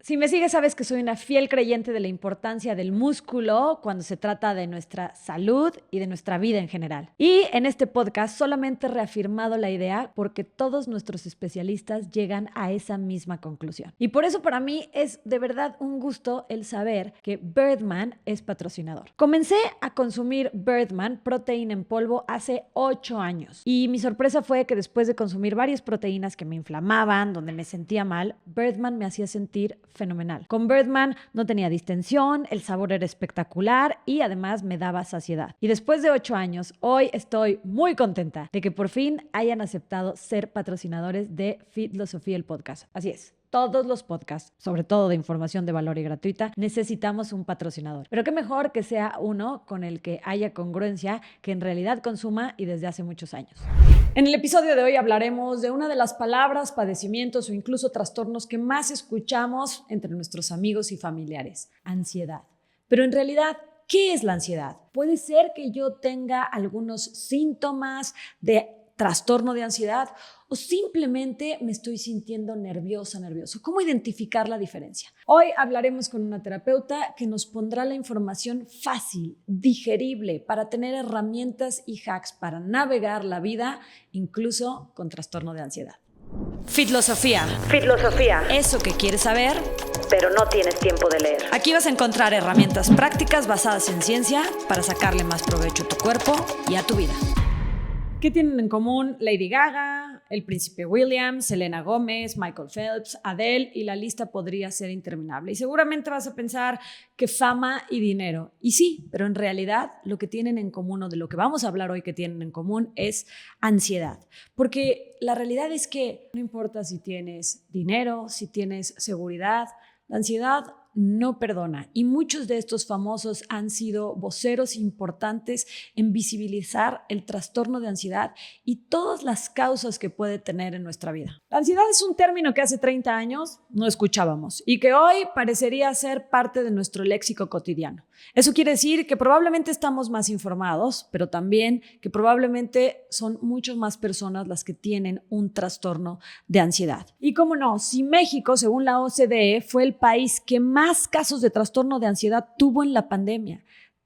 Si me sigues, sabes que soy una fiel creyente de la importancia del músculo cuando se trata de nuestra salud y de nuestra vida en general. Y en este podcast solamente he reafirmado la idea porque todos nuestros especialistas llegan a esa misma conclusión. Y por eso para mí es de verdad un gusto el saber que Birdman es patrocinador. Comencé a consumir Birdman proteína en polvo hace 8 años. Y mi sorpresa fue que después de consumir varias proteínas que me inflamaban, donde me sentía mal, Birdman me hacía sentir fenomenal. Con Birdman no tenía distensión, el sabor era espectacular y además me daba saciedad. Y después de 8 años, hoy estoy muy contenta de que por fin hayan aceptado ser patrocinadores de Fitlosofía, el podcast. Así es. Todos los podcasts, sobre todo de información de valor y gratuita, necesitamos un patrocinador. Pero qué mejor que sea uno con el que haya congruencia, que en realidad consuma y desde hace muchos años. En el episodio de hoy hablaremos de una de las palabras, padecimientos o incluso trastornos que más escuchamos entre nuestros amigos y familiares: ansiedad. Pero en realidad, ¿qué es la ansiedad? Puede ser que yo tenga algunos síntomas de trastorno de ansiedad o simplemente me estoy sintiendo nervioso. ¿Cómo identificar la diferencia? Hoy hablaremos con una terapeuta que nos pondrá la información fácil, digerible, para tener herramientas y hacks para navegar la vida, incluso con trastorno de ansiedad. Fitlosofía. Eso que quieres saber, pero no tienes tiempo de leer. Aquí vas a encontrar herramientas prácticas basadas en ciencia para sacarle más provecho a tu cuerpo y a tu vida. ¿Qué tienen en común Lady Gaga, el príncipe William, Selena Gómez, Michael Phelps, Adele? Y la lista podría ser interminable. Y seguramente vas a pensar que fama y dinero. Y sí, pero en realidad lo que tienen en común, o de lo que vamos a hablar hoy que tienen en común, es ansiedad. Porque la realidad es que no importa si tienes dinero, si tienes seguridad, la ansiedad no perdona, y muchos de estos famosos han sido voceros importantes en visibilizar el trastorno de ansiedad y todas las causas que puede tener en nuestra vida. La ansiedad es un término que hace 30 años no escuchábamos y que hoy parecería ser parte de nuestro léxico cotidiano. Eso quiere decir que probablemente estamos más informados, pero también que probablemente son muchas más personas las que tienen un trastorno de ansiedad. Y cómo no, si México, según la OCDE, fue el país que más casos de trastorno de ansiedad tuvo en la pandemia.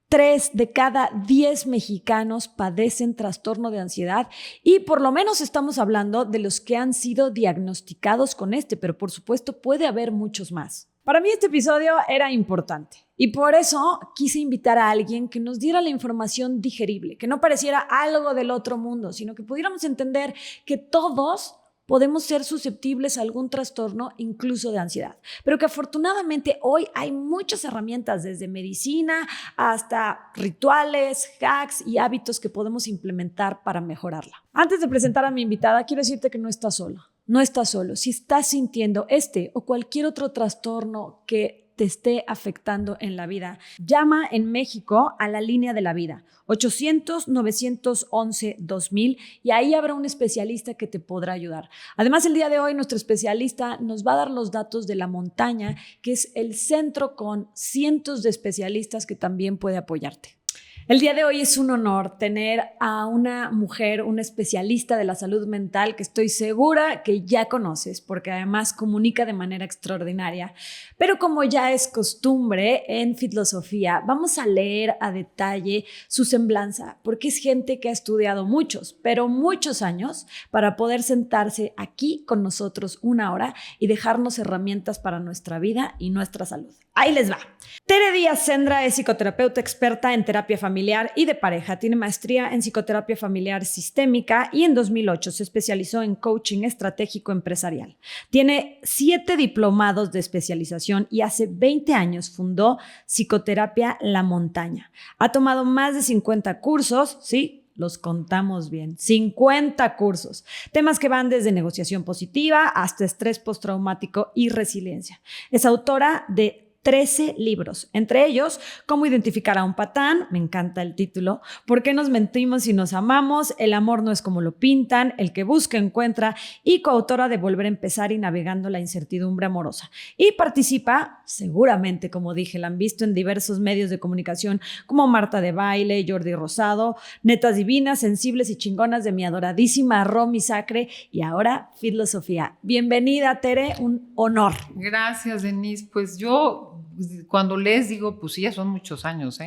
3 de cada 10 mexicanos padecen trastorno de ansiedad y por lo menos estamos hablando de los que han sido diagnosticados con pero por supuesto puede haber muchos más. Para mí este episodio era importante y por eso quise invitar a alguien que nos diera la información digerible, que no pareciera algo del otro mundo, sino que pudiéramos entender que todos podemos ser susceptibles a algún trastorno, incluso de ansiedad. Pero que afortunadamente hoy hay muchas herramientas, desde medicina hasta rituales, hacks y hábitos que podemos implementar para mejorarla. Antes de presentar a mi invitada, quiero decirte que no estás sola. No estás solo. Si estás sintiendo o cualquier otro trastorno que te esté afectando en la vida, llama en México a la línea de la vida, 800-911-2000, y ahí habrá un especialista que te podrá ayudar. Además, el día de hoy nuestro especialista nos va a dar los datos de La Montaña, que es el centro con cientos de especialistas que también puede apoyarte. El día de hoy es un honor tener a una mujer, una especialista de la salud mental que estoy segura que ya conoces porque además comunica de manera extraordinaria. Pero como ya es costumbre en Fitlosofía, vamos a leer a detalle su semblanza porque es gente que ha estudiado muchos años para poder sentarse aquí con nosotros 1 hora y dejarnos herramientas para nuestra vida y nuestra salud. Ahí les va. Tere Díaz Sendra es psicoterapeuta experta en terapia familiar y de pareja. Tiene maestría en psicoterapia familiar sistémica y en 2008 se especializó en coaching estratégico empresarial. Tiene 7 diplomados de especialización y hace 20 años fundó Psicoterapia La Montaña. Ha tomado más de 50 cursos, ¿sí? Los contamos bien, 50 cursos, temas que van desde negociación positiva hasta estrés postraumático y resiliencia. Es autora de 13 libros, entre ellos Cómo identificar a un patán, me encanta el título, ¿Por qué nos mentimos si nos amamos?, El amor no es como lo pintan, El que busca encuentra, y coautora de Volver a empezar y Navegando la incertidumbre amorosa. Y participa seguramente, como dije, la han visto en diversos medios de comunicación como Marta de Baile, Jordi Rosado, Netas Divinas, Sensibles y Chingonas de mi adoradísima Romy Sacre y ahora Filosofía. Bienvenida, Tere, un honor. Gracias, Denise. Pues yo cuando les digo, pues sí, ya son muchos años,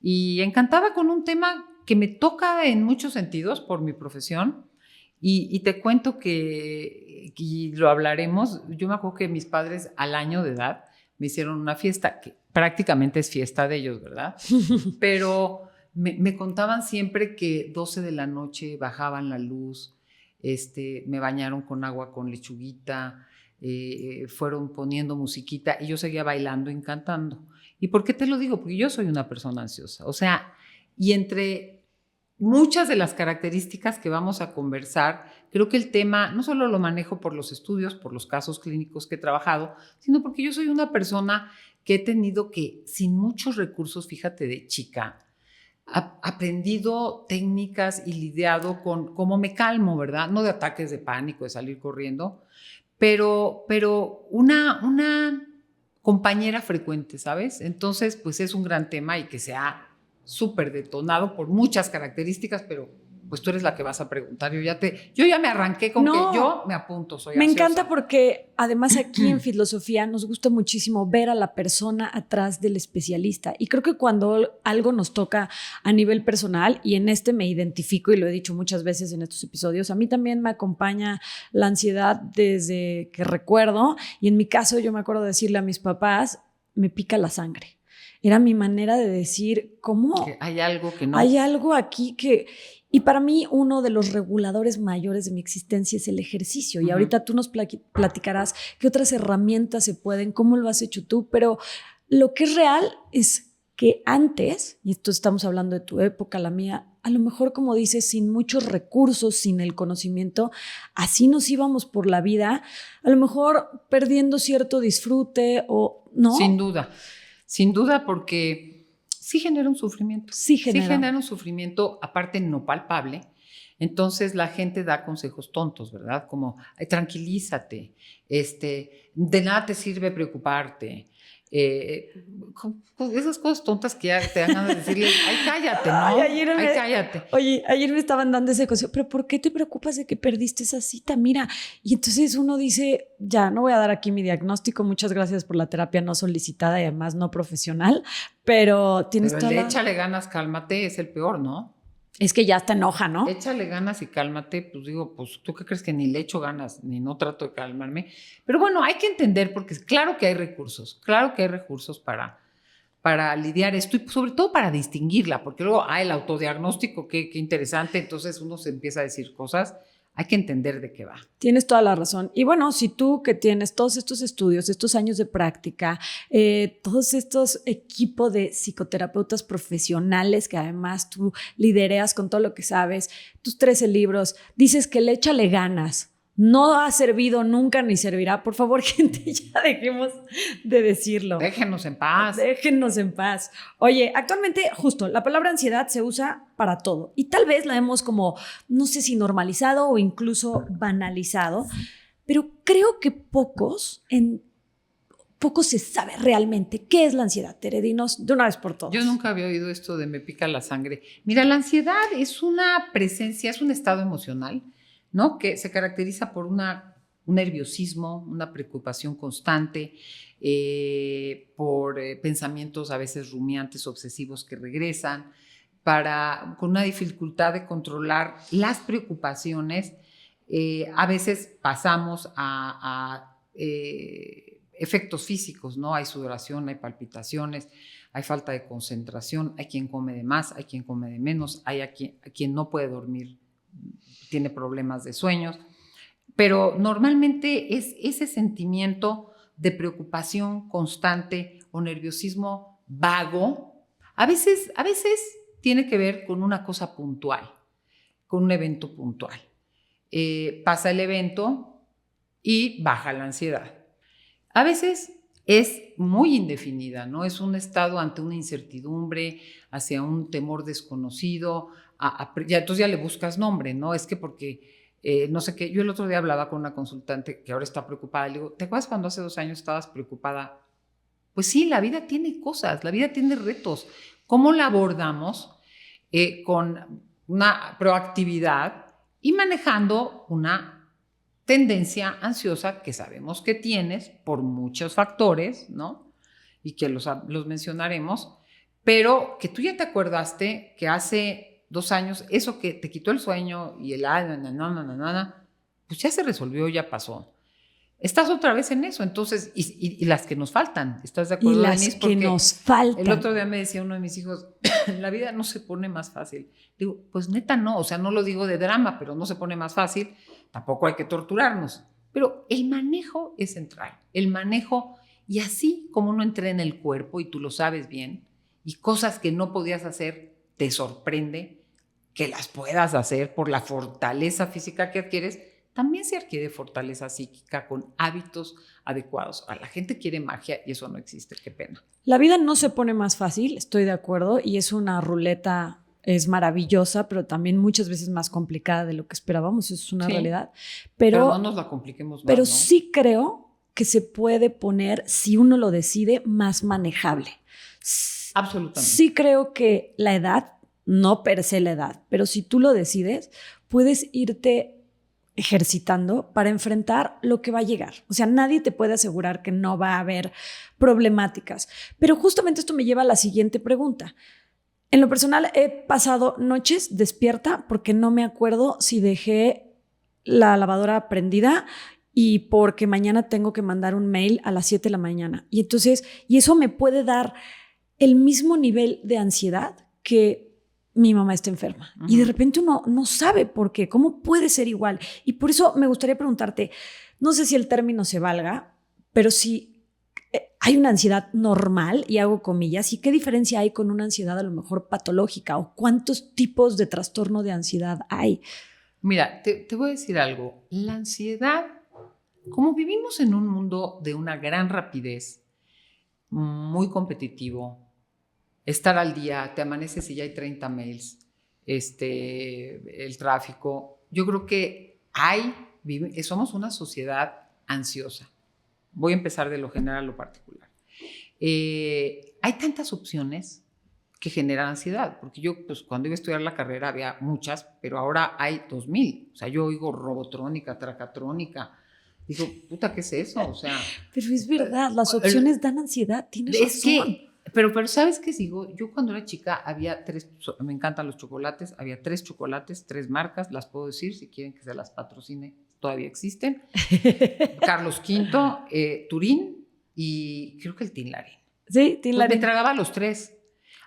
y encantada con un tema que me toca en muchos sentidos por mi profesión. Y te cuento que, y lo hablaremos, yo me acuerdo que mis padres al año de edad me hicieron una fiesta, que prácticamente es fiesta de ellos, ¿verdad? Pero me contaban siempre que 12 de la noche bajaban la luz, me bañaron con agua con lechuguita, fueron poniendo musiquita y yo seguía bailando y cantando. ¿Y por qué te lo digo? Porque yo soy una persona ansiosa, o sea, y entre muchas de las características que vamos a conversar, creo que el tema no solo lo manejo por los estudios, por los casos clínicos que he trabajado, sino porque yo soy una persona que he tenido que, sin muchos recursos, fíjate, de chica, aprendido técnicas y lidiado con cómo me calmo, ¿verdad? No de ataques de pánico, de salir corriendo, pero una compañera frecuente, ¿sabes? Entonces, pues es un gran tema y que sea súper detonado por muchas características, pero pues tú eres la que vas a preguntar. Yo ya me arranqué con que yo me apunto, soy Me ansiosa. encanta porque además aquí en Filosofía nos gusta muchísimo ver a la persona atrás del especialista y creo que cuando algo nos toca a nivel personal, y en me identifico y lo he dicho muchas veces en estos episodios, a mí también me acompaña la ansiedad desde que recuerdo, y en mi caso yo me acuerdo de decirle a mis papás, me pica la sangre. Era mi manera de decir, ¿cómo? Que hay algo que no. Hay algo aquí que... Y para mí uno de los reguladores mayores de mi existencia es el ejercicio. Y ahorita tú nos platicarás qué otras herramientas se pueden, cómo lo has hecho tú. Pero lo que es real es que antes, y esto estamos hablando de tu época, la mía, a lo mejor, como dices, sin muchos recursos, sin el conocimiento, así nos íbamos por la vida, a lo mejor perdiendo cierto disfrute o no. Sin duda, porque sí genera un sufrimiento. Sí genera un sufrimiento, aparte no palpable. Entonces la gente da consejos tontos, ¿verdad? Como, tranquilízate, de nada te sirve preocuparte. Esas cosas tontas que ya te dan ganas de decirle, ay, cállate, ¿no? Cállate. Oye, ayer me estaban dando ese consejo, pero ¿por qué te preocupas de que perdiste esa cita? Mira, y entonces uno dice, ya, no voy a dar aquí mi diagnóstico, muchas gracias por la terapia no solicitada y además no profesional, pero tienes toda échale ganas, cálmate, es el peor, ¿no? Es que ya te enoja, ¿no? Échale ganas y cálmate, pues digo, pues ¿tú qué crees? Que ni le echo ganas, ni no trato de calmarme. Pero bueno, hay que entender, porque claro que hay recursos para lidiar esto y sobre todo para distinguirla, porque luego, el autodiagnóstico, qué interesante, entonces uno se empieza a decir cosas. Hay que entender de qué va. Tienes toda la razón. Y bueno, si tú que tienes todos estos estudios, estos años de práctica, todos estos equipos de psicoterapeutas profesionales que además tú lidereas con todo lo que sabes, tus 13 libros, dices que le échale ganas, no ha servido nunca ni servirá. Por favor, gente, ya dejemos de decirlo. Déjenos en paz. Déjenos en paz. Oye, actualmente justo la palabra ansiedad se usa para todo y tal vez la hemos como, no sé si normalizado o incluso banalizado, pero creo que poco se sabe realmente qué es la ansiedad. Tere, dinos de una vez por todas. Yo nunca había oído esto de me pica la sangre. Mira, la ansiedad es una presencia, es un estado emocional, ¿no? Que se caracteriza por un nerviosismo, una preocupación constante, por pensamientos a veces rumiantes, obsesivos que regresan, con una dificultad de controlar las preocupaciones. A veces pasamos a efectos físicos, ¿no? Hay sudoración, hay palpitaciones, hay falta de concentración, hay quien come de más, hay quien come de menos, hay a quien no puede dormir, tiene problemas de sueños, pero normalmente es ese sentimiento de preocupación constante o nerviosismo vago. A veces tiene que ver con una cosa puntual, con un evento puntual. Pasa el evento y baja la ansiedad. A veces es muy indefinida, ¿no? Es un estado ante una incertidumbre, hacia un temor desconocido, entonces ya le buscas nombre, ¿no? Es que porque, no sé qué, yo el otro día hablaba con una consultante que ahora está preocupada, le digo, ¿te acuerdas cuando hace 2 años estabas preocupada Pues sí, la vida tiene cosas, la vida tiene retos. ¿Cómo la abordamos? Con una proactividad y manejando una tendencia ansiosa que sabemos que tienes por muchos factores, ¿no? Y que los mencionaremos, pero que tú ya te acordaste que hace 2 años eso que te quitó el sueño y el pues ya se resolvió, ya pasó. Estás otra vez en eso, entonces, y las que nos faltan, ¿estás de acuerdo, Denise? Porque nos faltan. El otro día me decía uno de mis hijos, la vida no se pone más fácil. Digo, pues neta no, o sea, no lo digo de drama, pero no se pone más fácil, tampoco hay que torturarnos. Pero el manejo es central, el manejo, y así como uno entra en el cuerpo, y tú lo sabes bien, y cosas que no podías hacer, te sorprende que las puedas hacer por la fortaleza física que adquieres. También se adquiere fortaleza psíquica con hábitos adecuados. A la gente quiere magia y eso no existe, qué pena. La vida no se pone más fácil, estoy de acuerdo, y es una ruleta, es maravillosa, pero también muchas veces más complicada de lo que esperábamos, eso es una realidad. Pero no nos la compliquemos más, pero ¿no? sí creo que se puede poner, si uno lo decide, más manejable. Absolutamente. Sí creo que la edad, no per se la edad, pero si tú lo decides, puedes irte ejercitando para enfrentar lo que va a llegar. O sea, nadie te puede asegurar que no va a haber problemáticas. Pero justamente esto me lleva a la siguiente pregunta. En lo personal, he pasado noches despierta porque no me acuerdo si dejé la lavadora prendida y porque mañana tengo que mandar un mail a las 7 de la mañana. Y entonces, y eso me puede dar el mismo nivel de ansiedad que mi mamá está enferma. Uh-huh. Y de repente uno no sabe por qué, cómo puede ser igual. Y por eso me gustaría preguntarte, no sé si el término se valga, pero si hay una ansiedad normal, y hago comillas, ¿y qué diferencia hay con una ansiedad a lo mejor patológica? ¿O cuántos tipos de trastorno de ansiedad hay? Mira, te voy a decir algo. La ansiedad, como vivimos en un mundo de una gran rapidez, muy competitivo, estar al día, te amaneces y ya hay 30 mails, el tráfico. Yo creo que somos una sociedad ansiosa. Voy a empezar de lo general a lo particular. Hay tantas opciones que generan ansiedad, porque yo pues, cuando iba a estudiar la carrera había muchas, pero ahora hay 2,000. O sea, yo oigo robotrónica, tracatrónica. Digo, puta, ¿qué es eso? O sea, pero es verdad, las opciones dan ansiedad, tienes razón. Pero ¿sabes qué digo? Yo cuando era chica había 3, me encantan los chocolates, había 3 chocolates, 3 marcas, las puedo decir si quieren que se las patrocine, todavía existen. Carlos V, Turín y creo que el Tinlarín. Sí, Tinlarín. Pues me tragaba los 3.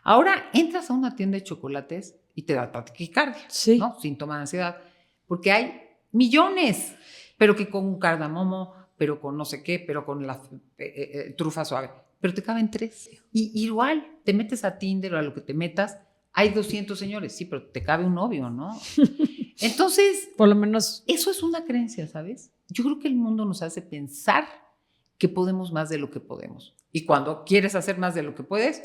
Ahora entras a una tienda de chocolates y te da taquicardia, sí. ¿no? Síntoma de ansiedad, porque hay millones, pero que con un cardamomo, pero con no sé qué, pero con la trufa suave. Pero te caben 3. Y igual, te metes a Tinder o a lo que te metas, hay 200 señores, sí, pero te cabe un novio, ¿no? Entonces, por lo menos, eso es una creencia, ¿sabes? Yo creo que el mundo nos hace pensar que podemos más de lo que podemos. Y cuando quieres hacer más de lo que puedes,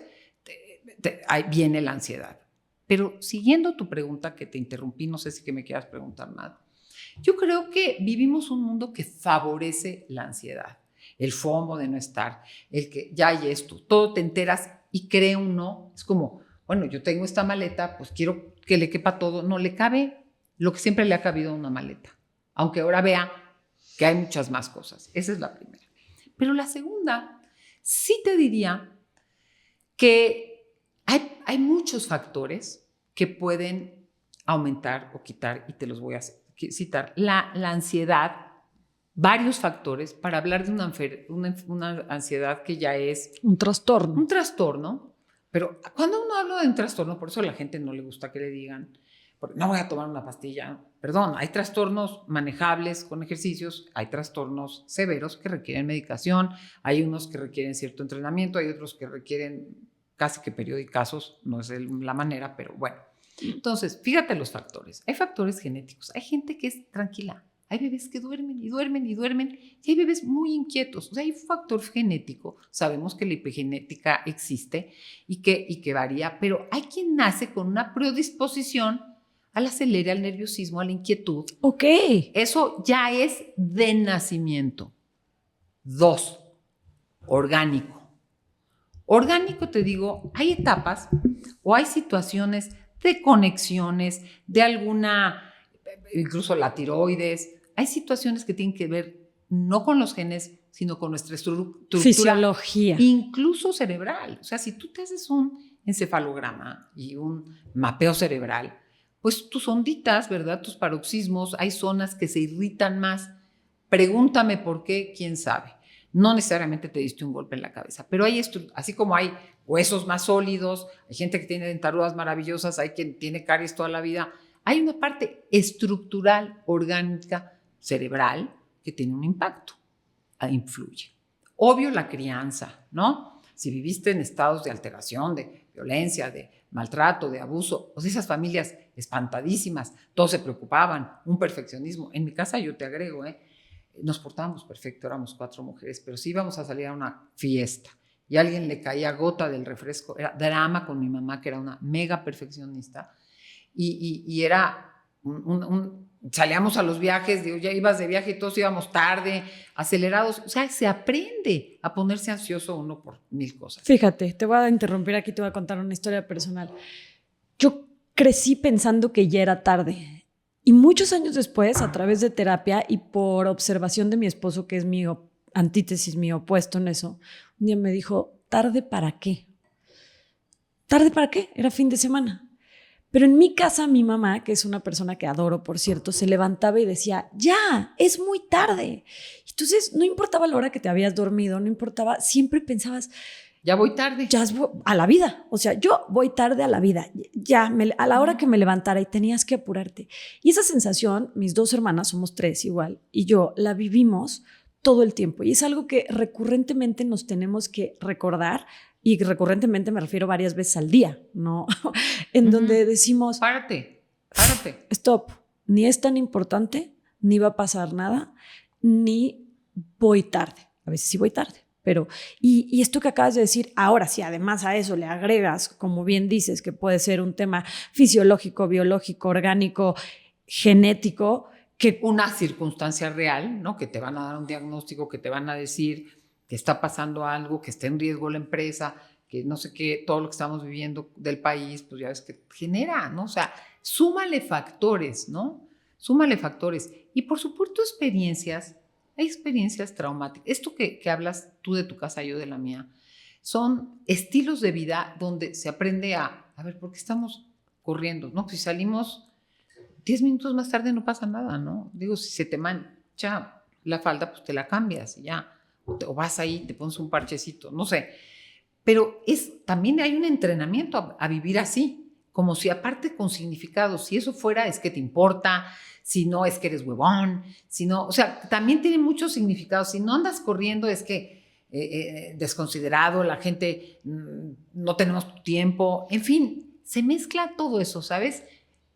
ahí viene la ansiedad. Pero siguiendo tu pregunta, que te interrumpí, no sé si que me quieras preguntar más. Yo creo que vivimos un mundo que favorece la ansiedad. El FOMO de no estar, el que ya hay esto, todo te enteras y cree uno, es como, bueno, yo tengo esta maleta, pues quiero que le quepa todo. No, le cabe lo que siempre le ha cabido a una maleta, aunque ahora vea que hay muchas más cosas. Esa es la primera. Pero la segunda, sí te diría que hay muchos factores que pueden aumentar o quitar, y te los voy a citar. La ansiedad, varios factores para hablar de una ansiedad que ya es un trastorno. Un trastorno, pero cuando uno habla de un trastorno, por eso a la gente no le gusta que le digan, porque no voy a tomar una pastilla. Perdón, hay trastornos manejables con ejercicios, hay trastornos severos que requieren medicación, hay unos que requieren cierto entrenamiento, hay otros que requieren casi que periodicazos, no es la manera, pero bueno. Entonces, fíjate los factores. Hay factores genéticos, hay gente que es tranquila. Hay bebés que duermen y duermen y duermen, y hay bebés muy inquietos. O sea, hay un factor genético. Sabemos que la epigenética existe y que varía, pero hay quien nace con una predisposición al acelere, al nerviosismo, a la inquietud. Ok. Eso ya es de nacimiento. 2, orgánico. Orgánico, te digo, hay etapas o hay situaciones de conexiones, de alguna, incluso la tiroides, hay situaciones que tienen que ver no con los genes, sino con nuestra estructura. Fisiología. Incluso cerebral. O sea, si tú te haces un encefalograma y un mapeo cerebral, pues tus onditas, ¿verdad? Tus paroxismos, hay zonas que se irritan más. Pregúntame por qué, quién sabe. No necesariamente te diste un golpe en la cabeza, pero hay así como hay huesos más sólidos, hay gente que tiene dentaduras maravillosas, hay quien tiene caries toda la vida, hay una parte estructural, orgánica, cerebral, que tiene un impacto, influye. Obvio la crianza, ¿no? Si viviste en estados de alteración, de violencia, de maltrato, de abuso, pues esas familias espantadísimas, todos se preocupaban, un perfeccionismo. En mi casa yo te agrego, nos portábamos perfecto, éramos 4 mujeres, pero si íbamos a salir a una fiesta y a alguien le caía gota del refresco, era drama con mi mamá, que era una mega perfeccionista, y era salíamos a los viajes, digo, ya ibas de viaje y todos íbamos tarde, acelerados, o sea, se aprende a ponerse ansioso uno por 1000 cosas. Fíjate, te voy a interrumpir aquí, te voy a contar una historia personal. Yo crecí pensando que ya era tarde. Y muchos años después, a través de terapia y por observación de mi esposo, que es mi antítesis, mi opuesto en eso, un día me dijo, ¿tarde para qué? ¿Tarde para qué? Era fin de semana. Pero en mi casa, mi mamá, que es una persona que adoro, por cierto, se levantaba y decía, ya, es muy tarde. Entonces, no importaba la hora que te habías dormido, no importaba, siempre pensabas, ya voy tarde. Ya a la vida. O sea, yo voy tarde a la vida. Ya, a la hora que me levantara y tenías que apurarte. Y esa sensación, mis 2 hermanas, somos 3 igual, y yo la vivimos todo el tiempo. Y es algo que recurrentemente nos tenemos que recordar. Y recurrentemente me refiero varias veces al día, ¿no? En donde decimos... Párate. Stop. Ni es tan importante, ni va a pasar nada, ni voy tarde. A veces sí voy tarde. Pero, y esto que acabas de decir, ahora sí, además a eso le agregas, como bien dices, que puede ser un tema fisiológico, biológico, orgánico, genético, que una circunstancia real, ¿no? Que te van a dar un diagnóstico, que te van a decir que está pasando algo, que está en riesgo la empresa, que no sé qué, todo lo que estamos viviendo del país, pues ya ves que genera, ¿no? O sea, súmale factores, ¿no? Súmale factores. Y por supuesto experiencias. Hay experiencias traumáticas. Esto que hablas tú de tu casa, yo de la mía, son estilos de vida donde se aprende a ver, ¿por qué estamos corriendo? ¿No? Si salimos 10 minutos más tarde no pasa nada, ¿no? Digo, si se te mancha la falda, pues te la cambias y ya. O vas ahí, te pones un parchecito, no sé. Pero también hay un entrenamiento a vivir así, como si aparte con significado, si eso fuera es que te importa, si no es que eres huevón, si no, o sea, también tiene muchos significados. Si no andas corriendo es que desconsiderado, la gente no tenemos tiempo, en fin, se mezcla todo eso, ¿sabes?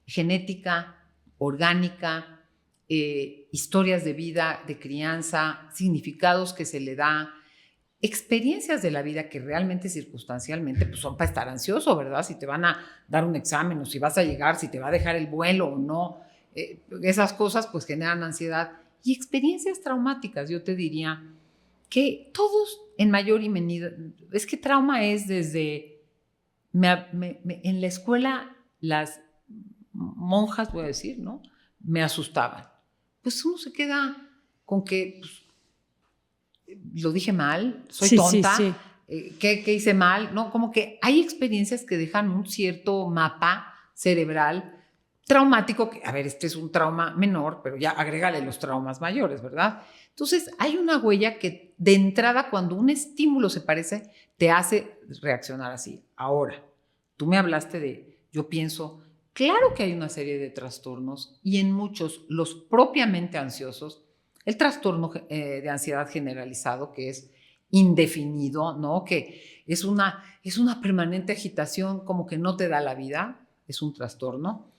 Genética, orgánica, historias de vida, de crianza, significados que se le da, experiencias de la vida que realmente circunstancialmente pues son para estar ansioso, ¿verdad? Si te van a dar un examen o si vas a llegar, si te va a dejar el vuelo o no, esas cosas pues generan ansiedad y experiencias traumáticas. Yo te diría que todos en mayor y menor, es que trauma es desde, en la escuela las monjas, voy a decir, ¿no? Me asustaban. Pues uno se queda con que pues, lo dije mal, soy tonta, sí. ¿Qué hice mal? No, como que hay experiencias que dejan un cierto mapa cerebral traumático, que, a ver, este es un trauma menor, pero ya agrégale los traumas mayores, ¿verdad? Entonces, hay una huella que de entrada, cuando un estímulo se parece, te hace reaccionar así. Ahora, tú me hablaste de, yo pienso, claro que hay una serie de trastornos y en muchos, los propiamente ansiosos, el trastorno de ansiedad generalizado, que es indefinido, ¿no? Que es una permanente agitación, como que no te da la vida, es un trastorno.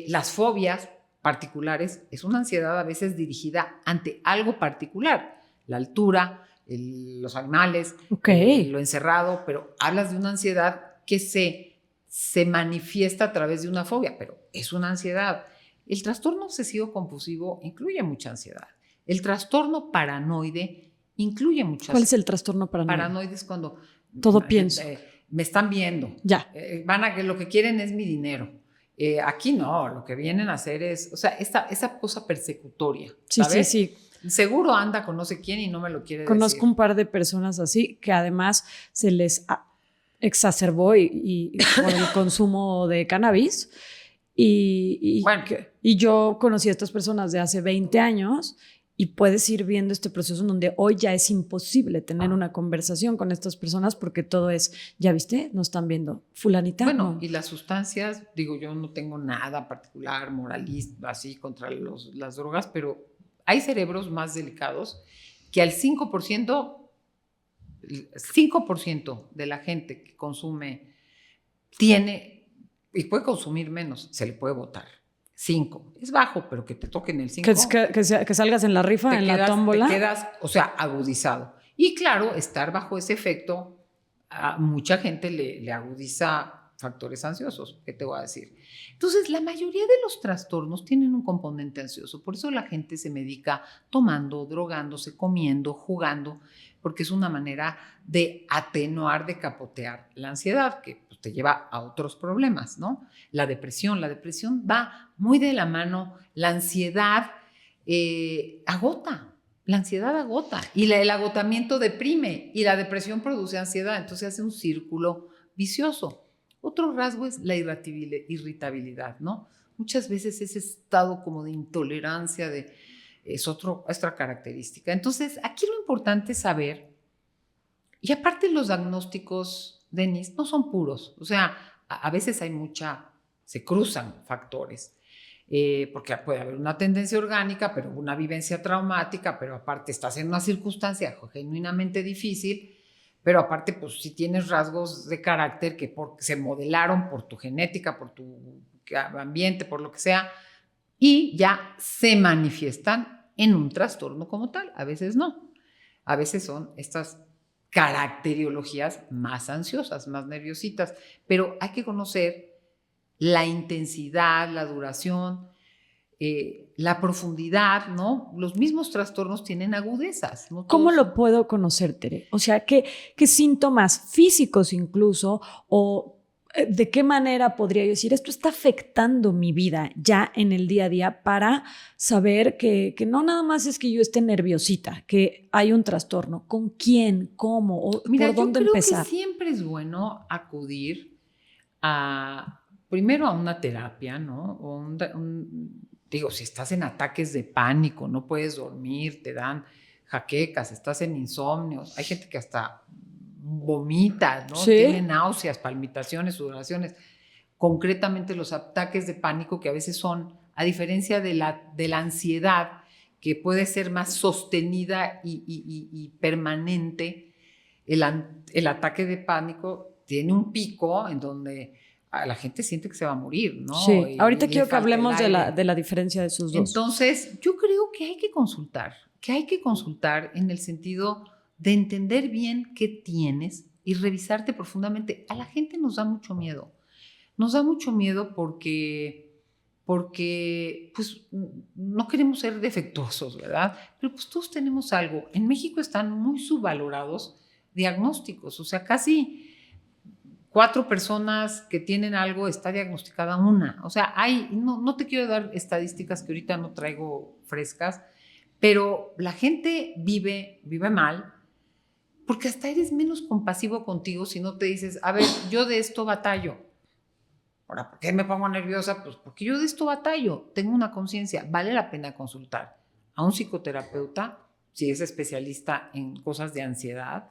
Las fobias particulares es una ansiedad a veces dirigida ante algo particular, la altura, los animales, lo encerrado, pero hablas de una ansiedad que se manifiesta a través de una fobia, pero es una ansiedad. El trastorno obsesivo compulsivo incluye mucha ansiedad. El trastorno paranoide incluye muchas. ¿Cuál es el trastorno paranoide? Paranoide es cuando todo pienso. Me están viendo. Ya. Lo que quieren es mi dinero. Aquí no, lo que vienen a hacer es, o sea, esa cosa persecutoria. Sí, ¿sabes? sí. Seguro anda con no sé quién y no me lo quiere Conozco decir. un par de personas así que además se les exacerbó y por el consumo de cannabis. Y yo conocí a estas personas de hace 20 años y puedes ir viendo este proceso en donde hoy ya es imposible tener una conversación con estas personas porque todo es, ¿ya viste? No están viendo. Fulanita. Bueno, no. y las sustancias, digo, yo no tengo nada particular, moralista, así contra las drogas, pero hay cerebros más delicados que al 5% de la gente que consume tiene, y puede consumir menos, se le puede botar. 5. Es bajo, pero que te toquen el 5. Que salgas en la rifa, en la tómbola. Te quedas, o sea, agudizado. Y claro, estar bajo ese efecto, a mucha gente le agudiza factores ansiosos, ¿qué te voy a decir? Entonces, la mayoría de los trastornos tienen un componente ansioso. Por eso la gente se medica tomando, drogándose, comiendo, jugando, porque es una manera de atenuar, de capotear la ansiedad, que pues, te lleva a otros problemas, ¿no? La depresión va muy de la mano. La ansiedad agota. La ansiedad agota y el agotamiento deprime y la depresión produce ansiedad, entonces hace un círculo vicioso. Otro rasgo es la irritabilidad, ¿no? Muchas veces ese estado como de intolerancia es otra característica. Entonces, aquí lo importante es saber, y aparte los diagnósticos, Denise, no son puros, o sea, a veces se cruzan factores. Porque puede haber una tendencia orgánica, pero una vivencia traumática, pero aparte estás en una circunstancia genuinamente difícil, pero aparte pues si tienes rasgos de carácter que se modelaron por tu genética, por tu ambiente, por lo que sea, y ya se manifiestan en un trastorno como tal. A veces no, a veces son estas caracteriologías más ansiosas, más nerviositas, pero hay que conocer la intensidad, la duración, la profundidad, ¿no? Los mismos trastornos tienen agudezas, ¿no? ¿Cómo lo puedo conocer, Tere? O sea, ¿qué síntomas físicos incluso o de qué manera podría yo decir esto está afectando mi vida ya en el día a día para saber que no nada más es que yo esté nerviosita, que hay un trastorno? ¿Con quién? ¿Cómo? ¿O Mira, por dónde yo creo empezar? Que siempre es bueno acudir primero a una terapia, ¿no? Digo, si estás en ataques de pánico, no puedes dormir, te dan jaquecas, estás en insomnios, hay gente que hasta vomita, ¿no? Sí. Tiene náuseas, palpitaciones, sudoraciones. Concretamente los ataques de pánico que a veces son, a diferencia de la ansiedad, que puede ser más sostenida y permanente, el ataque de pánico tiene un pico en donde la gente siente que se va a morir, ¿no? Sí, ahorita quiero que hablemos de la diferencia de esos dos. Entonces, yo creo que hay que consultar en el sentido de entender bien qué tienes y revisarte profundamente. A la gente nos da mucho miedo porque pues no queremos ser defectuosos, ¿verdad? Pero pues todos tenemos algo. En México están muy subvalorados diagnósticos, o sea, casi 4 personas que tienen algo, está diagnosticada una. O sea, no te quiero dar estadísticas que ahorita no traigo frescas, pero la gente vive mal porque hasta eres menos compasivo contigo si no te dices, a ver, yo de esto batallo. Ahora, ¿por qué me pongo nerviosa? Pues porque yo de esto batallo, tengo una conciencia, vale la pena consultar a un psicoterapeuta, si es especialista en cosas de ansiedad,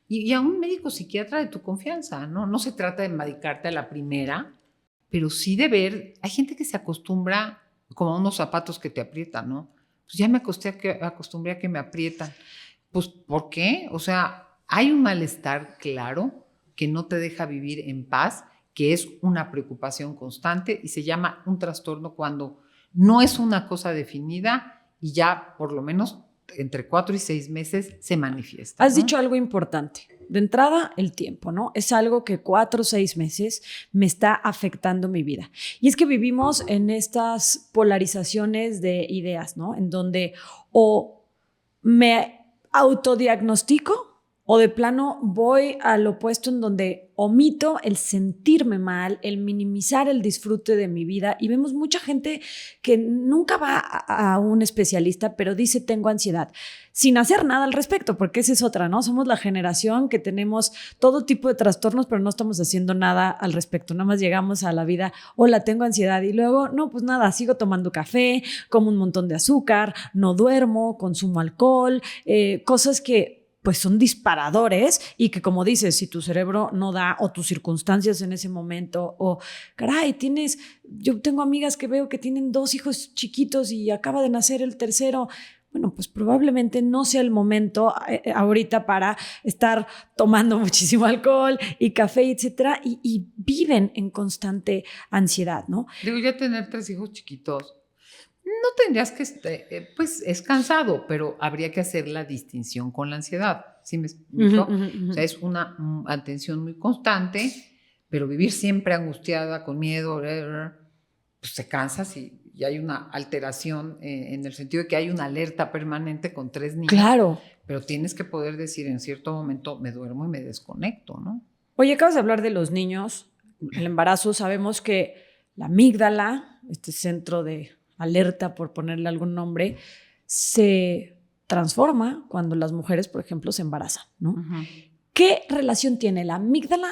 y a un médico psiquiatra de tu confianza, ¿no? No se trata de medicarte a la primera, pero sí de ver, hay gente que se acostumbra como a unos zapatos que te aprietan, ¿no? Pues ya me acostumbré a que me aprietan. Pues, ¿por qué? O sea, hay un malestar claro que no te deja vivir en paz, que es una preocupación constante y se llama un trastorno cuando no es una cosa definida y ya por lo menos entre 4 y 6 meses se manifiesta. Has dicho algo importante. De entrada, el tiempo, ¿no? Es algo que 4 o 6 meses me está afectando mi vida. Y es que vivimos en estas polarizaciones de ideas, ¿no? En donde o me autodiagnostico o de plano voy al opuesto en donde omito el sentirme mal, el minimizar el disfrute de mi vida. Y vemos mucha gente que nunca va a un especialista, pero dice tengo ansiedad, sin hacer nada al respecto, porque esa es otra, ¿no? Somos la generación que tenemos todo tipo de trastornos, pero no estamos haciendo nada al respecto. Nada más llegamos a la vida, hola, tengo ansiedad, y luego, no, pues nada, sigo tomando café, como un montón de azúcar, no duermo, consumo alcohol, cosas que pues son disparadores y que, como dices, si tu cerebro no da o tus circunstancias en ese momento o, caray, yo tengo amigas que veo que tienen 2 hijos chiquitos y acaba de nacer el tercero. Bueno, pues probablemente no sea el momento ahorita para estar tomando muchísimo alcohol y café, etcétera, y viven en constante ansiedad, ¿no? Digo, ya tener 3 hijos chiquitos, no tendrías que, pues es cansado, pero habría que hacer la distinción con la ansiedad, ¿sí me explico? O sea, es una atención muy constante, pero vivir siempre angustiada, con miedo, pues te cansas y hay una alteración en el sentido de que hay una alerta permanente con 3 niños. Claro. Pero tienes que poder decir en cierto momento, me duermo y me desconecto, ¿no? Oye, acabas de hablar de los niños, el embarazo. Sabemos que la amígdala, este centro de alerta, por ponerle algún nombre, se transforma cuando las mujeres, por ejemplo, se embarazan, ¿no? Uh-huh. ¿Qué relación tiene la amígdala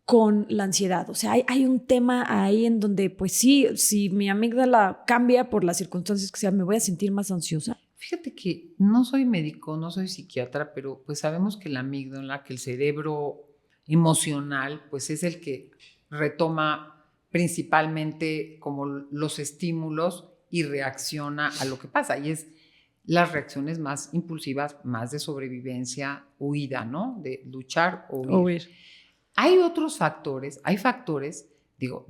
con la ansiedad? O sea, hay un tema ahí en donde, pues sí, si mi amígdala cambia por las circunstancias que sean, ¿me voy a sentir más ansiosa? Fíjate que no soy médico, no soy psiquiatra, pero pues sabemos que la amígdala, que el cerebro emocional, pues es el que retoma principalmente como los estímulos y reacciona a lo que pasa. Y es las reacciones más impulsivas, más de sobrevivencia, huida, ¿no? De luchar o huir. Hay otros factores, digo,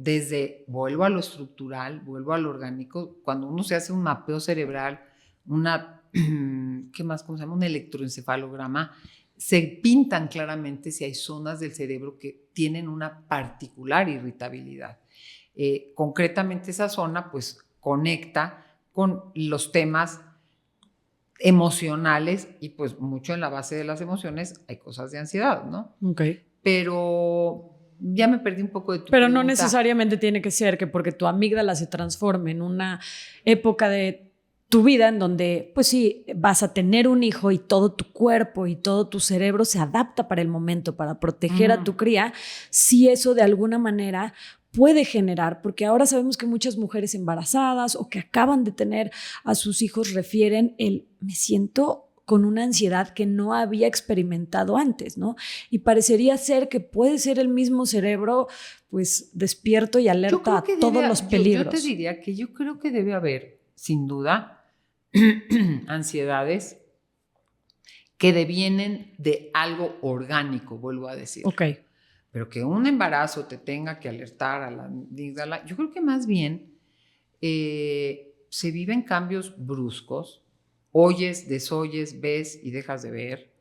vuelvo a lo estructural, vuelvo a lo orgánico, cuando uno se hace un mapeo cerebral, ¿qué más? ¿Cómo se llama? Un electroencefalograma, se pintan claramente si hay zonas del cerebro que tienen una particular irritabilidad. Concretamente esa zona pues conecta con los temas emocionales y pues mucho en la base de las emociones hay cosas de ansiedad, ¿no? Okay. Pero ya me perdí un poco de tu Pero pregunta. No necesariamente tiene que ser que porque tu amígdala se transforme en una época de tu vida en donde, pues sí, vas a tener un hijo y todo tu cuerpo y todo tu cerebro se adapta para el momento, para proteger a tu cría, si eso de alguna manera puede generar, porque ahora sabemos que muchas mujeres embarazadas o que acaban de tener a sus hijos refieren me siento con una ansiedad que no había experimentado antes, ¿no? Y parecería ser que puede ser el mismo cerebro, pues, despierto y alerta a todos los peligros. Yo te diría que yo creo que debe haber, sin duda, ansiedades que devienen de algo orgánico, vuelvo a decir. Ok. Pero que un embarazo te tenga que alertar a la amígdala, yo creo que más bien se viven cambios bruscos, oyes, desoyes, ves y dejas de ver.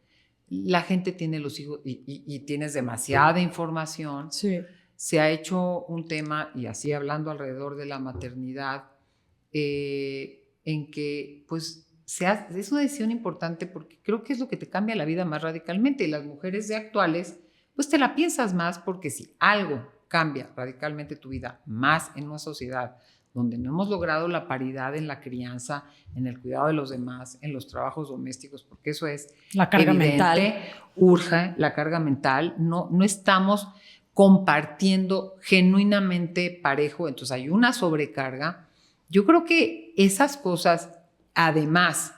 La gente tiene los hijos y tienes demasiada información. Sí. Se ha hecho un tema, y así hablando alrededor de la maternidad, en que pues es una decisión importante porque creo que es lo que te cambia la vida más radicalmente. Y las mujeres de actuales, pues te la piensas más porque si algo cambia radicalmente tu vida, más en una sociedad donde no hemos logrado la paridad en la crianza, en el cuidado de los demás, en los trabajos domésticos, porque eso es la carga evidente, mental. Urge la carga mental, no estamos compartiendo genuinamente parejo, entonces hay una sobrecarga. Yo creo que esas cosas, además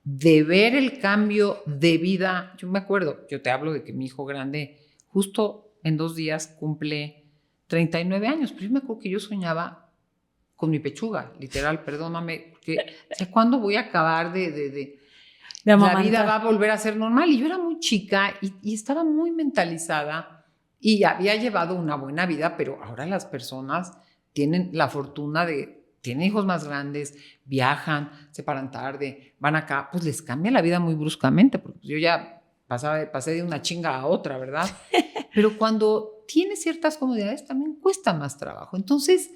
de ver el cambio de vida, yo me acuerdo, yo te hablo de que mi hijo grande justo en 2 días cumple 39 años, pero yo me acuerdo que yo soñaba con mi pechuga, literal, perdóname, porque ¿cuándo voy a acabar de la vida va a volver a ser normal? Y yo era muy chica y estaba muy mentalizada y había llevado una buena vida, pero ahora las personas tienen la fortuna tienen hijos más grandes, viajan, se paran tarde, van acá, pues les cambia la vida muy bruscamente, porque yo ya pasé de una chinga a otra, ¿verdad? Pero cuando tienes ciertas comodidades también cuesta más trabajo. Entonces,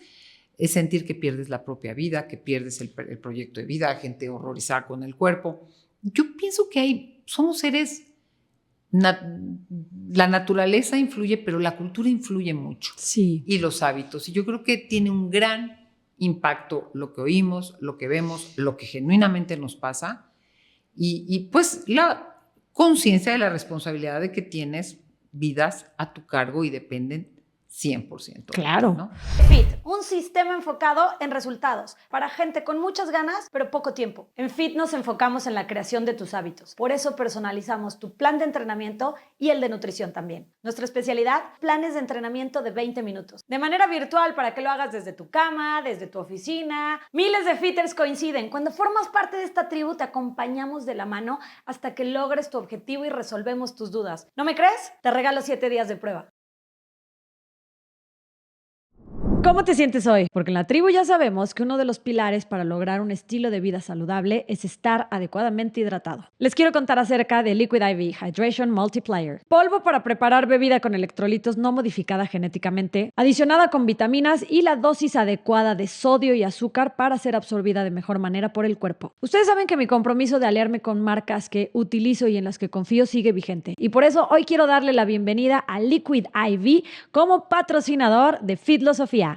es sentir que pierdes la propia vida, que pierdes el proyecto de vida, gente horrorizada con el cuerpo. Yo pienso que hay somos seres, la naturaleza influye, pero la cultura influye mucho. Sí. Y los hábitos. Y yo creo que tiene un gran impacto lo que oímos, lo que vemos, lo que genuinamente nos pasa. Y pues la conciencia de la responsabilidad de que tienes vidas a tu cargo y dependen 100%. Claro. ¿No? Fit, un sistema enfocado en resultados para gente con muchas ganas pero poco tiempo. En Fit nos enfocamos en la creación de tus hábitos. Por eso personalizamos tu plan de entrenamiento y el de nutrición también. Nuestra especialidad, planes de entrenamiento de 20 minutos. De manera virtual para que lo hagas desde tu cama, desde tu oficina. Miles de fitters coinciden. Cuando formas parte de esta tribu te acompañamos de la mano hasta que logres tu objetivo y resolvemos tus dudas. ¿No me crees? Te regalo 7 días de prueba. ¿Cómo te sientes hoy? Porque en la tribu ya sabemos que uno de los pilares para lograr un estilo de vida saludable es estar adecuadamente hidratado. Les quiero contar acerca de Liquid IV Hydration Multiplier. Polvo para preparar bebida con electrolitos no modificada genéticamente, adicionada con vitaminas y la dosis adecuada de sodio y azúcar para ser absorbida de mejor manera por el cuerpo. Ustedes saben que mi compromiso de aliarme con marcas que utilizo y en las que confío sigue vigente. Y por eso hoy quiero darle la bienvenida a Liquid IV como patrocinador de Fitlosofía.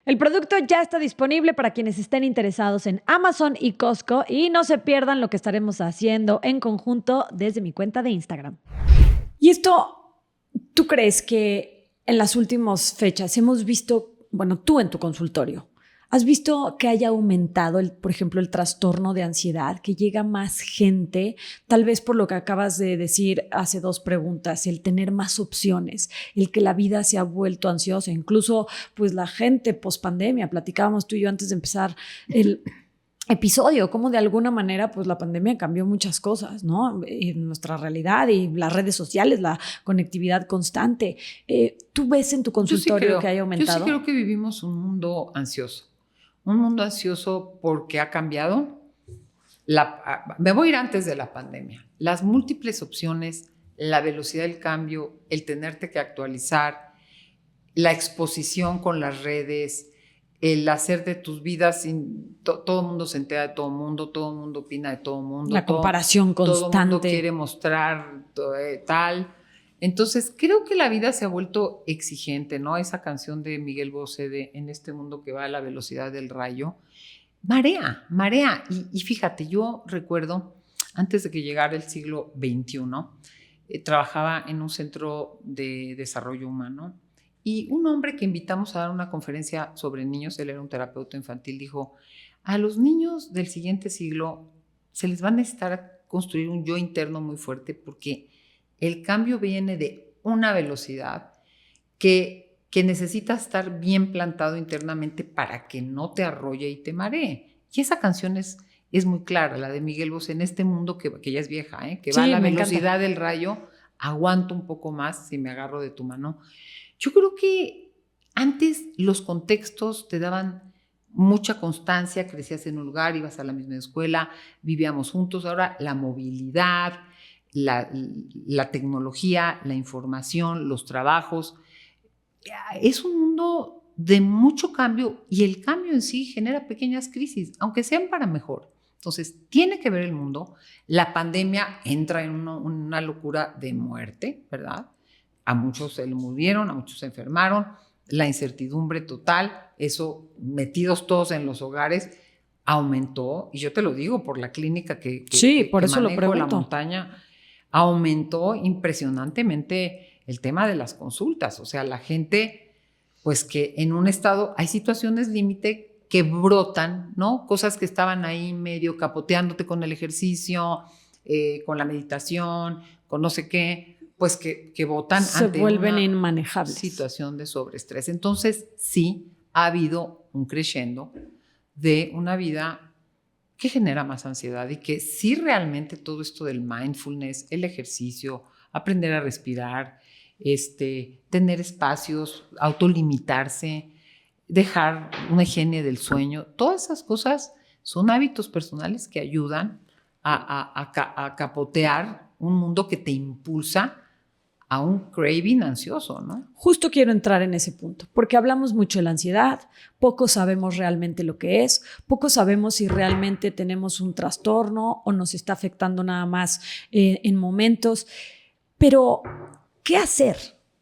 El producto ya está disponible para quienes estén interesados en Amazon y Costco y no se pierdan lo que estaremos haciendo en conjunto desde mi cuenta de Instagram. Y esto, ¿tú crees que en las últimas fechas hemos visto, bueno, tú en tu consultorio, has visto que haya aumentado, por ejemplo, el trastorno de ansiedad, que llega más gente, tal vez por lo que acabas de decir hace 2 preguntas, el tener más opciones, el que la vida se ha vuelto ansiosa, incluso pues la gente post-pandemia, platicábamos tú y yo antes de empezar el episodio, cómo de alguna manera pues la pandemia cambió muchas cosas, ¿no? En nuestra realidad y las redes sociales, la conectividad constante. ¿Tú ves en tu consultorio que haya aumentado? Yo sí creo que vivimos un mundo ansioso. Un mundo ansioso porque ha cambiado. Me voy a ir antes de la pandemia. Las múltiples opciones, la velocidad del cambio, el tenerte que actualizar, la exposición con las redes, el hacer de tus vidas, todo el mundo se entera de todo el mundo opina de todo el mundo. La comparación constante. Todo el mundo quiere mostrar tal. Entonces, creo que la vida se ha vuelto exigente, ¿no? Esa canción de Miguel Bosé de En este mundo que va a la velocidad del rayo, marea. Y fíjate, yo recuerdo, antes de que llegara el siglo XXI, trabajaba en un centro de desarrollo humano y un hombre que invitamos a dar una conferencia sobre niños, él era un terapeuta infantil, dijo, a los niños del siguiente siglo se les va a necesitar construir un yo interno muy fuerte porque el cambio viene de una velocidad que necesita estar bien plantado internamente para que no te arrolle y te maree. Y esa canción es muy clara, la de Miguel Bosé, en este mundo que ya es vieja, que va a la velocidad del rayo, aguanto un poco más si me agarro de tu mano. Yo creo que antes los contextos te daban mucha constancia, crecías en un lugar, ibas a la misma escuela, vivíamos juntos. Ahora la movilidad, la tecnología, la información, los trabajos. Es un mundo de mucho cambio y el cambio en sí genera pequeñas crisis, aunque sean para mejor. Entonces, tiene que ver el mundo. La pandemia entra en una locura de muerte, ¿verdad? A muchos se le murieron, a muchos se enfermaron. La incertidumbre total, eso metidos todos en los hogares, aumentó. Y yo te lo digo por la clínica que por eso lo pregunto. La montaña, aumentó impresionantemente el tema de las consultas. O sea, la gente, pues que en un estado, hay situaciones límite que brotan, ¿no? Cosas que estaban ahí medio capoteándote con el ejercicio, con la meditación, con no sé qué, pues que botan se ante vuelven una inmanejables. Situación de sobreestrés. Entonces, sí, ha habido un crescendo de una vida que genera más ansiedad y que sí realmente todo esto del mindfulness, el ejercicio, aprender a respirar, tener espacios, autolimitarse, dejar una higiene del sueño, todas esas cosas son hábitos personales que ayudan a capotear un mundo que te impulsa a un craving ansioso, ¿no? Justo quiero entrar en ese punto, porque hablamos mucho de la ansiedad, poco sabemos realmente lo que es, poco sabemos si realmente tenemos un trastorno o nos está afectando nada más en momentos. Pero, ¿qué hacer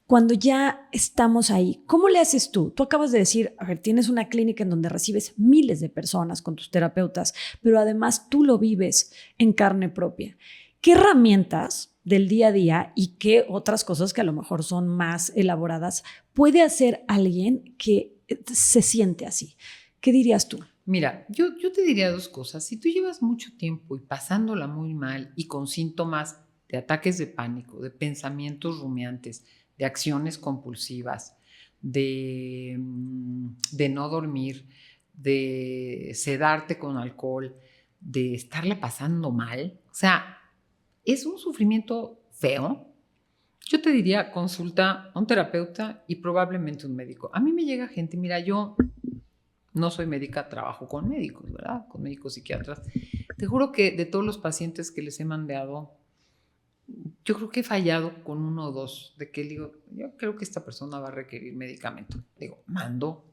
cuando ya estamos ahí? ¿Cómo le haces tú? Tú acabas de decir, a ver, tienes una clínica en donde recibes miles de personas con tus terapeutas, pero además tú lo vives en carne propia. ¿Qué herramientas del día a día y qué otras cosas que a lo mejor son más elaboradas puede hacer alguien que se siente así? ¿Qué dirías tú? Mira, yo te diría dos cosas. Si tú llevas mucho tiempo y pasándola muy mal y con síntomas de ataques de pánico, de pensamientos rumiantes, de acciones compulsivas, de no dormir, de sedarte con alcohol, de estarla pasando mal, o sea, es un sufrimiento feo. Yo te diría, consulta a un terapeuta y probablemente un médico. A mí me llega gente, mira, yo no soy médica, trabajo con médicos, ¿verdad? Con médicos psiquiatras. Te juro que de todos los pacientes que les he mandado, yo creo que he fallado con uno o dos, de que digo, yo creo que esta persona va a requerir medicamento. Digo, mando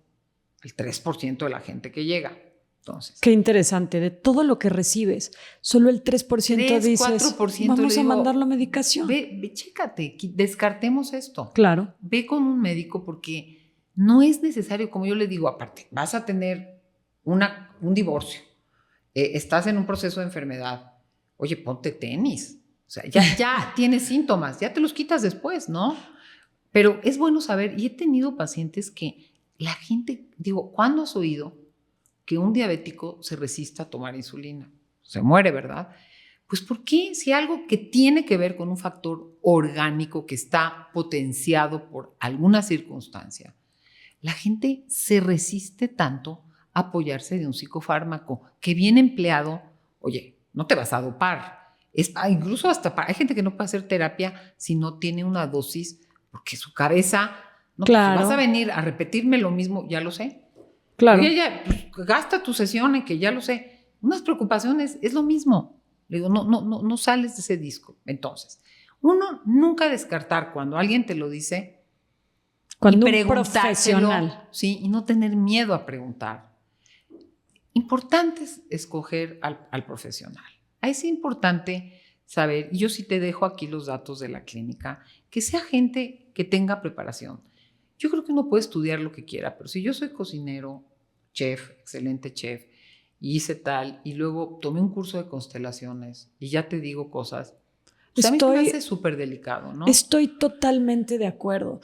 al 3% de la gente que llega. Entonces, qué interesante, de todo lo que recibes, solo el 3% dices, 4% vamos a mandar la medicación. Ve, chécate, descartemos esto. Claro. Ve con un médico porque no es necesario, como yo le digo, aparte, vas a tener un divorcio, estás en un proceso de enfermedad, oye, ponte tenis, o sea, ya tienes síntomas, ya te los quitas después, ¿no? Pero es bueno saber, y he tenido pacientes que la gente, digo, ¿cuándo has oído que un diabético se resista a tomar insulina? Se muere, ¿verdad? Pues ¿por qué? Si algo que tiene que ver con un factor orgánico que está potenciado por alguna circunstancia, la gente se resiste tanto a apoyarse de un psicofármaco que bien empleado, oye, no te vas a dopar. Incluso hay gente que no puede hacer terapia si no tiene una dosis, porque su cabeza, no, claro. Si vas a venir a repetirme lo mismo, ya lo sé. Claro. Oye, pues, gasta tu sesión en que ya lo sé. Unas preocupaciones es lo mismo. Le digo, no sales de ese disco. Entonces, uno nunca descartar cuando alguien te lo dice. Cuando un profesional. Sí, y no tener miedo a preguntar. Importante es escoger al profesional. Es importante saber, y yo sí te dejo aquí los datos de la clínica, que sea gente que tenga preparación. Yo creo que uno puede estudiar lo que quiera, pero si yo soy cocinero, chef, excelente chef, y hice tal, y luego tomé un curso de constelaciones, y ya te digo cosas, pues a mí me hace súper delicado, ¿no? Estoy totalmente de acuerdo.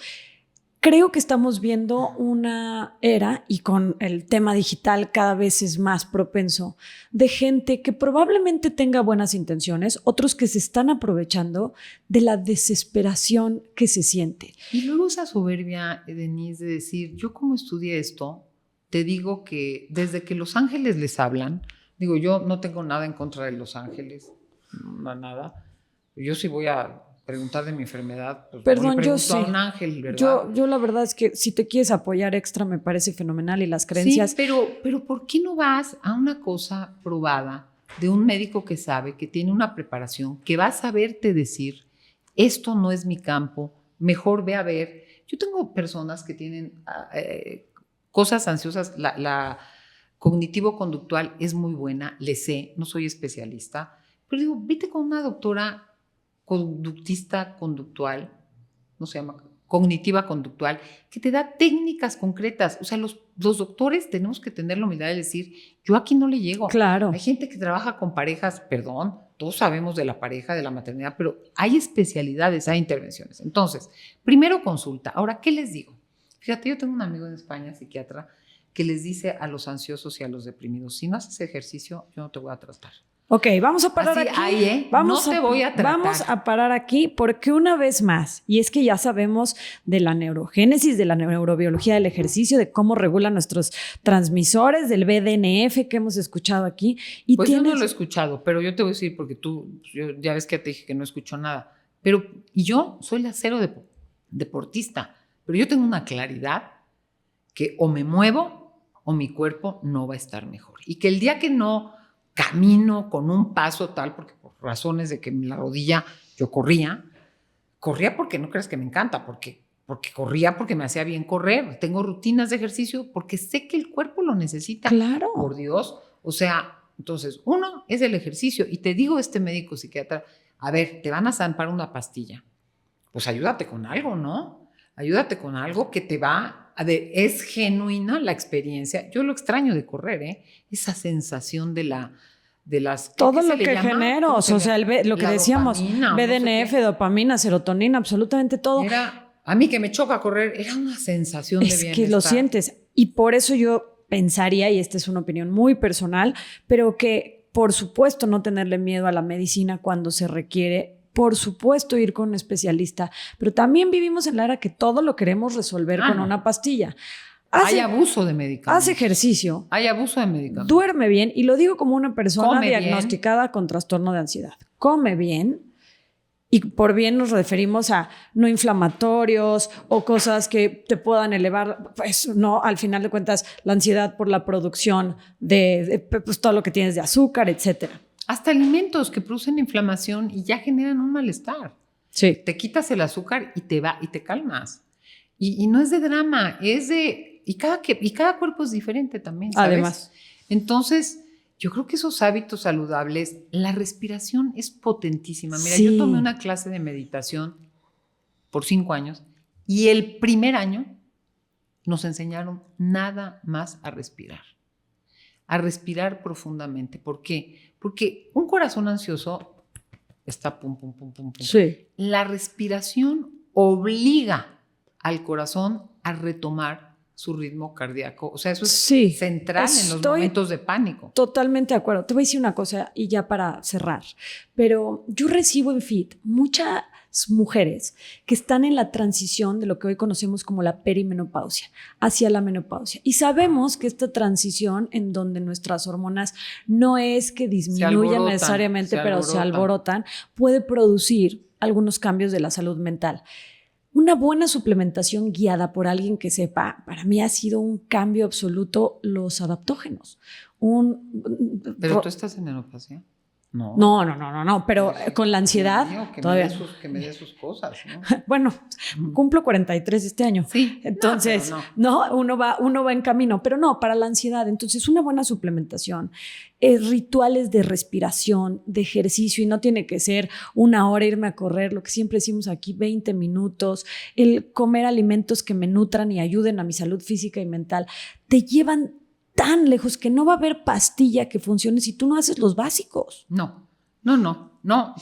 Creo que estamos viendo una era, y con el tema digital cada vez es más propenso, de gente que probablemente tenga buenas intenciones, otros que se están aprovechando de la desesperación que se siente. Y luego esa soberbia, Denise, de decir, yo como estudié esto, te digo que desde que los ángeles les hablan, digo, yo no tengo nada en contra de los ángeles, nada, yo sí voy a preguntar de mi enfermedad, pues perdón, no le yo sí. a un ángel, ¿verdad? Yo la verdad es que si te quieres apoyar extra me parece fenomenal y las creencias. Sí, pero ¿por qué no vas a una cosa probada de un médico que sabe, que tiene una preparación, que va a saberte decir, esto no es mi campo, mejor ve a ver? Yo tengo personas que tienen cosas ansiosas, la cognitivo-conductual es muy buena, le sé, no soy especialista, pero digo, vete con una doctora conductista conductual, no se llama cognitiva conductual, que te da técnicas concretas. O sea, los doctores tenemos que tener la humildad de decir, yo aquí no le llego. Claro. Hay gente que trabaja con parejas, perdón, todos sabemos de la pareja, de la maternidad, pero hay especialidades, hay intervenciones. Entonces, primero consulta. Ahora, ¿qué les digo? Fíjate, yo tengo un amigo en España, psiquiatra, que les dice a los ansiosos y a los deprimidos, si no haces ejercicio, yo no te voy a tratar. Ok, vamos a parar así, aquí. Ahí, vamos no te voy a tratar. Vamos a parar aquí porque una vez más, y es que ya sabemos de la neurogénesis, de la neurobiología del ejercicio, de cómo regula nuestros transmisores, del BDNF que hemos escuchado aquí. Y pues yo no lo he escuchado, pero yo te voy a decir, porque yo ya ves que te dije que no escucho nada, y yo soy la cero deportista, pero yo tengo una claridad que o me muevo o mi cuerpo no va a estar mejor. Y que el día que no camino con un paso tal, porque por razones de que la rodilla yo corría, corría porque no creas que me encanta, porque corría porque me hacía bien correr. Tengo rutinas de ejercicio porque sé que el cuerpo lo necesita. Claro. Por Dios. O sea, entonces, uno es el ejercicio. Y te digo, médico psiquiatra, a ver, te van a zampar una pastilla. Pues ayúdate con algo, ¿no? Ayúdate con algo que te va es genuina la experiencia. Yo lo extraño de correr, ¿eh? Esa sensación de las... Todo lo que genero, o sea, lo que decíamos, dopamina, BDNF, no sé dopamina, serotonina, absolutamente todo. A mí que me choca correr, era una sensación de bienestar. Es que lo sientes. Y por eso yo pensaría, y esta es una opinión muy personal, pero que por supuesto no tenerle miedo a la medicina cuando se requiere, por supuesto ir con un especialista, pero también vivimos en la era que todo lo queremos resolver con una pastilla. Hay abuso de medicamentos. Haz ejercicio. Hay abuso de medicamentos. Duerme bien, y lo digo como una persona diagnosticada con trastorno de ansiedad. Come bien. Y por bien nos referimos a no inflamatorios o cosas que te puedan elevar, pues no, al final de cuentas, la ansiedad por la producción de pues, todo lo que tienes de azúcar, etcétera. Hasta alimentos que producen inflamación y ya generan un malestar. Sí. Te quitas el azúcar y te calmas. Y no es de drama, es de... Y cada cuerpo es diferente también, ¿sabes? Además. Entonces... Yo creo que esos hábitos saludables, la respiración es potentísima. Mira, sí. Yo tomé una clase de meditación por 5 años y el primer año nos enseñaron nada más a respirar profundamente. ¿Por qué? Porque un corazón ansioso está pum, pum, pum, pum, pum. Sí. La respiración obliga al corazón a retomar su ritmo cardíaco. O sea, eso es central en los momentos de pánico. Totalmente de acuerdo. Te voy a decir una cosa y ya para cerrar. Pero yo recibo en FIT muchas mujeres que están en la transición de lo que hoy conocemos como la perimenopausia hacia la menopausia. Y sabemos que esta transición en donde nuestras hormonas no es que disminuyan necesariamente, pero se alborotan, puede producir algunos cambios de la salud mental. Una buena suplementación guiada por alguien que sepa, para mí ha sido un cambio absoluto los adaptógenos. ¿Pero tú estás en menopausia? No, pero con la ansiedad todavía. Que me dé sus cosas, ¿no? Bueno, cumplo 43 este año. Sí. Entonces, uno va en camino, pero no, para la ansiedad. Entonces, una buena suplementación, rituales de respiración, de ejercicio, y no tiene que ser 1 hora irme a correr, lo que siempre decimos aquí, 20 minutos, el comer alimentos que me nutran y ayuden a mi salud física y mental, te llevan tan lejos que no va a haber pastilla que funcione si tú no haces los básicos. No.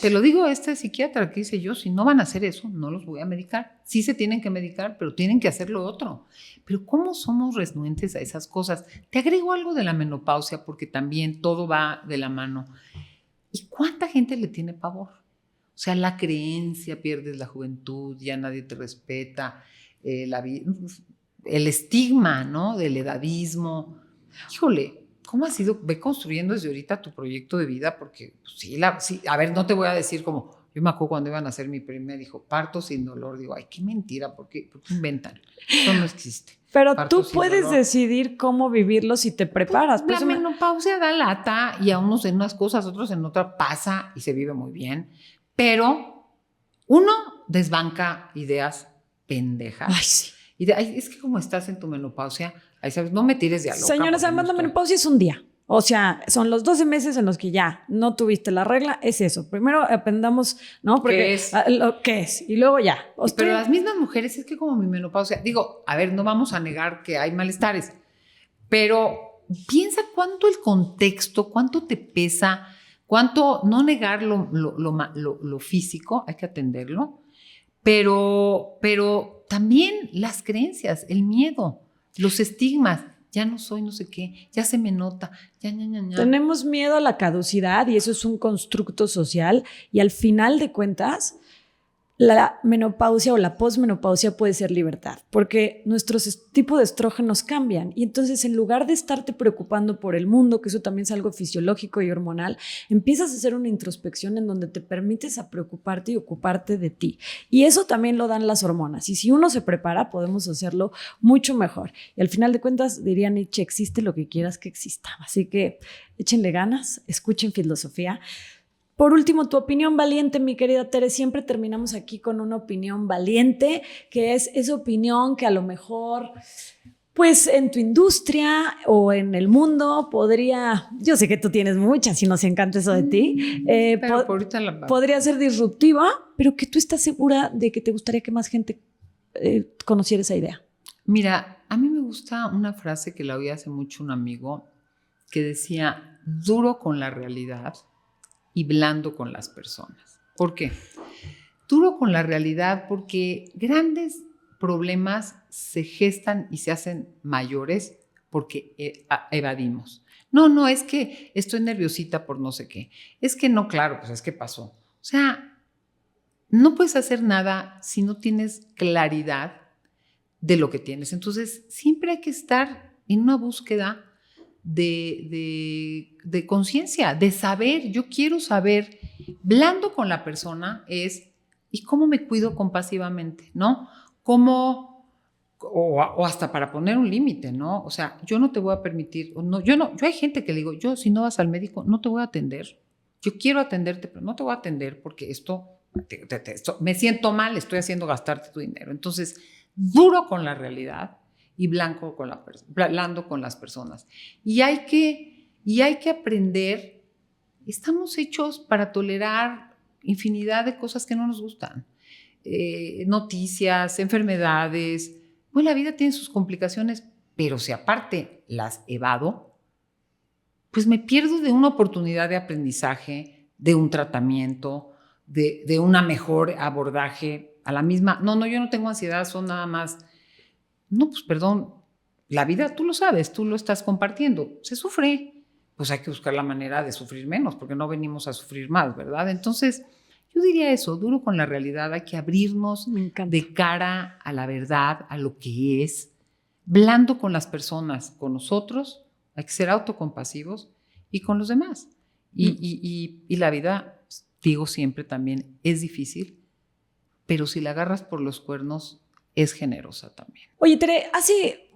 Te lo digo a este psiquiatra que dice yo, si no van a hacer eso, no los voy a medicar. Sí se tienen que medicar, pero tienen que hacer lo otro. Pero ¿cómo somos renuentes a esas cosas? Te agrego algo de la menopausia porque también todo va de la mano. ¿Y cuánta gente le tiene pavor? O sea, la creencia, pierdes la juventud, ya nadie te respeta, el estigma, ¿no? Del edadismo. Híjole, ¿cómo has ido? Ve construyendo desde ahorita tu proyecto de vida, porque pues, sí, a ver, no te voy a decir como, yo me acuerdo cuando iban a hacer mi primer hijo, parto sin dolor, digo, ay, qué mentira, ¿por qué inventan? Eso no existe. Pero tú puedes decidir cómo vivirlo si te preparas. La menopausia da lata y a unos en unas cosas, otros en otras pasa y se vive muy bien, pero uno desbanca ideas pendejas. Ay, sí. Es que como estás en tu menopausia, ahí sabes, no me tires de a loca. Señores, además la menopausia es un día. O sea, son los 12 meses en los que ya no tuviste la regla, es eso. Primero aprendamos, ¿no? Porque ¿Qué es? Y luego ya. Pero las mismas mujeres, es que como mi menopausia, digo, a ver, no vamos a negar que hay malestares, pero piensa cuánto el contexto, cuánto te pesa, cuánto, no negar lo físico, hay que atenderlo, pero también las creencias, el miedo, los estigmas, ya no soy no sé qué, ya se me nota, ya. Tenemos miedo a la caducidad y eso es un constructo social y al final de cuentas la menopausia o la posmenopausia puede ser libertad, porque nuestros tipos de estrógenos cambian y entonces en lugar de estarte preocupando por el mundo, que eso también es algo fisiológico y hormonal, empiezas a hacer una introspección en donde te permites a preocuparte y ocuparte de ti. Y eso también lo dan las hormonas. Y si uno se prepara, podemos hacerlo mucho mejor. Y al final de cuentas, diría Nietzsche, existe lo que quieras que exista. Así que échenle ganas, escuchen filosofía. Por último, tu opinión valiente, mi querida Tere. Siempre terminamos aquí con una opinión valiente, que es esa opinión que a lo mejor, pues en tu industria o en el mundo podría, yo sé que tú tienes muchas y nos encanta eso de ti, Pero por ahorita podría ser disruptiva, pero que tú estás segura de que te gustaría que más gente conociera esa idea. Mira, a mí me gusta una frase que la oí hace mucho un amigo que decía, duro con la realidad y blando con las personas. ¿Por qué? Duro con la realidad porque grandes problemas se gestan y se hacen mayores porque evadimos. No, es que estoy nerviosita por no sé qué. Es que no, claro, pues es que pasó. O sea, no puedes hacer nada si no tienes claridad de lo que tienes. Entonces, siempre hay que estar en una búsqueda de conciencia, de saber. Yo quiero saber, blando con la persona es, ¿y cómo me cuido compasivamente? ¿No? ¿Cómo, o hasta para poner un límite, ¿no? O sea, yo no te voy a permitir, yo hay gente que le digo, yo si no vas al médico, no te voy a atender. Yo quiero atenderte, pero no te voy a atender porque esto me siento mal, estoy haciendo gastarte tu dinero. Entonces, duro con la realidad y blando con las personas. Y hay que aprender, estamos hechos para tolerar infinidad de cosas que no nos gustan. Noticias, enfermedades. Pues la vida tiene sus complicaciones, pero si aparte las evado, pues me pierdo de una oportunidad de aprendizaje, de un tratamiento, de una mejor abordaje a la misma. No, yo no tengo ansiedad, son nada más. No, pues perdón, la vida tú lo sabes, tú lo estás compartiendo, se sufre, pues hay que buscar la manera de sufrir menos, porque no venimos a sufrir más, ¿verdad? Entonces, yo diría eso, duro con la realidad, hay que abrirnos de cara a la verdad, a lo que es, blando con las personas, con nosotros, hay que ser autocompasivos y con los demás. Y la vida, digo siempre también, es difícil, pero si la agarras por los cuernos, es generosa también. Oye, Tere, hace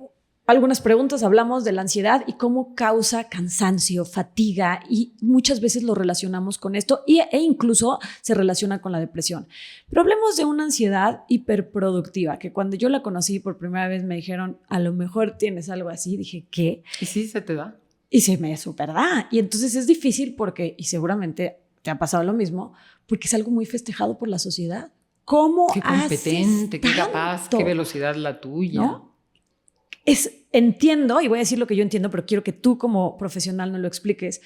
algunas preguntas hablamos de la ansiedad y cómo causa cansancio, fatiga, y muchas veces lo relacionamos con esto e incluso se relaciona con la depresión. Pero hablemos de una ansiedad hiperproductiva, que cuando yo la conocí por primera vez me dijeron, a lo mejor tienes algo así. Dije, ¿qué? ¿Y sí se te da? Y se me super da. Y entonces es difícil porque, y seguramente te ha pasado lo mismo, porque es algo muy festejado por la sociedad. ¿Cómo qué competente, qué capaz, qué velocidad la tuya? ¿No? Entiendo, y voy a decir lo que yo entiendo, pero quiero que tú como profesional nos lo expliques,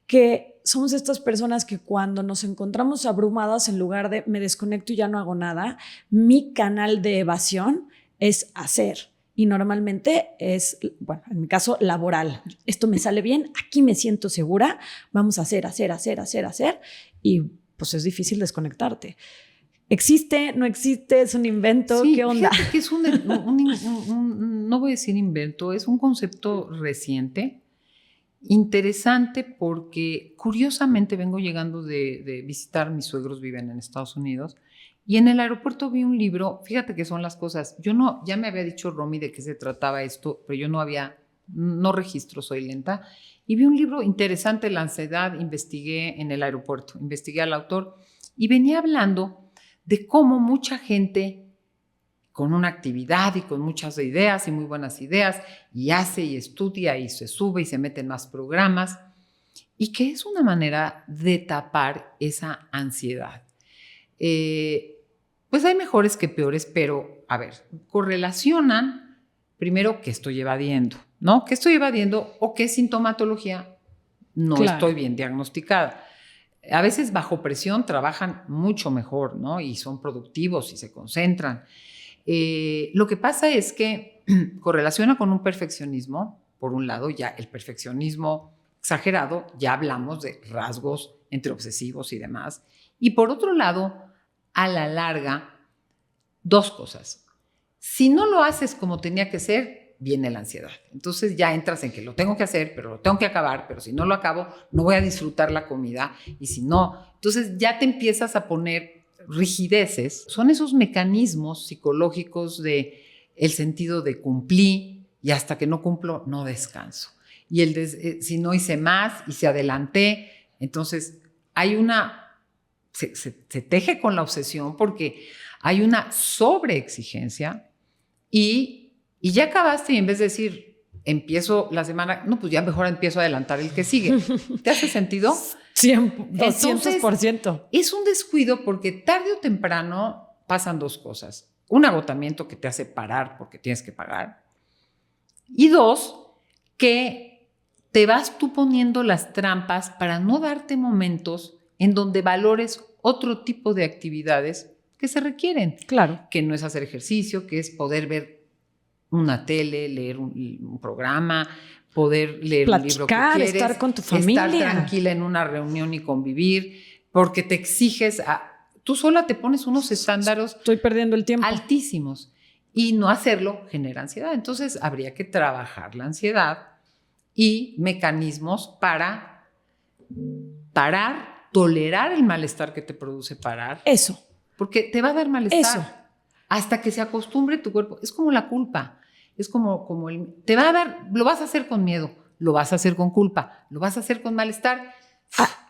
que somos estas personas que cuando nos encontramos abrumadas, en lugar de me desconecto y ya no hago nada, mi canal de evasión es hacer. Y normalmente es, bueno, en mi caso, laboral. Esto me sale bien, aquí me siento segura, vamos a hacer. Y pues es difícil desconectarte. ¿Existe? ¿No existe? ¿Es un invento? Sí, ¿qué onda? Que es no voy a decir invento, es un concepto reciente, interesante porque curiosamente vengo llegando de visitar, mis suegros viven en Estados Unidos, y en el aeropuerto vi un libro, fíjate que son las cosas, ya me había dicho Romy de qué se trataba esto, pero yo no registro, soy lenta, y vi un libro interesante, La ansiedad, investigué en el aeropuerto, investigué al autor y venía hablando de cómo mucha gente con una actividad y con muchas ideas y muy buenas ideas y hace y estudia y se sube y se mete en más programas y que es una manera de tapar esa ansiedad. Pues hay mejores que peores, pero a ver, correlacionan primero qué estoy evadiendo, ¿no? ¿Qué estoy evadiendo o qué sintomatología no estoy bien diagnosticada? A veces bajo presión trabajan mucho mejor, ¿no? Y son productivos y se concentran. Lo que pasa es que correlaciona con un perfeccionismo. Por un lado, ya el perfeccionismo exagerado, ya hablamos de rasgos entre obsesivos y demás. Y por otro lado, a la larga, dos cosas. Si no lo haces como tenía que ser, viene la ansiedad. Entonces ya entras en que lo tengo que hacer, pero lo tengo que acabar, pero si no lo acabo, no voy a disfrutar la comida. Y si no, entonces ya te empiezas a poner rigideces. Son esos mecanismos psicológicos de el sentido de cumplí y hasta que no cumplo, no descanso. Y si no hice más y se adelanté, entonces hay se teje con la obsesión porque hay una sobreexigencia y ya acabaste y en vez de decir, empiezo la semana, no, pues ya mejor empiezo a adelantar el que sigue. ¿Te hace sentido? 200%. Es un descuido porque tarde o temprano pasan dos cosas. Un agotamiento que te hace parar porque tienes que pagar. Y dos, que te vas tú poniendo las trampas para no darte momentos en donde valores otro tipo de actividades que se requieren. Claro. Que no es hacer ejercicio, que es poder ver una tele, leer un programa, poder leer un libro que quieres. Estar con tu familia. Estar tranquila en una reunión y convivir, porque te exiges, tú sola te pones unos estándares Estoy perdiendo el tiempo. altísimos y no hacerlo genera ansiedad. Entonces habría que trabajar la ansiedad y mecanismos para parar, tolerar el malestar que te produce parar. Eso. Porque te va a dar malestar. Eso. Hasta que se acostumbre tu cuerpo. Es como la culpa. Es como te va a dar, lo vas a hacer con miedo, lo vas a hacer con culpa, lo vas a hacer con malestar.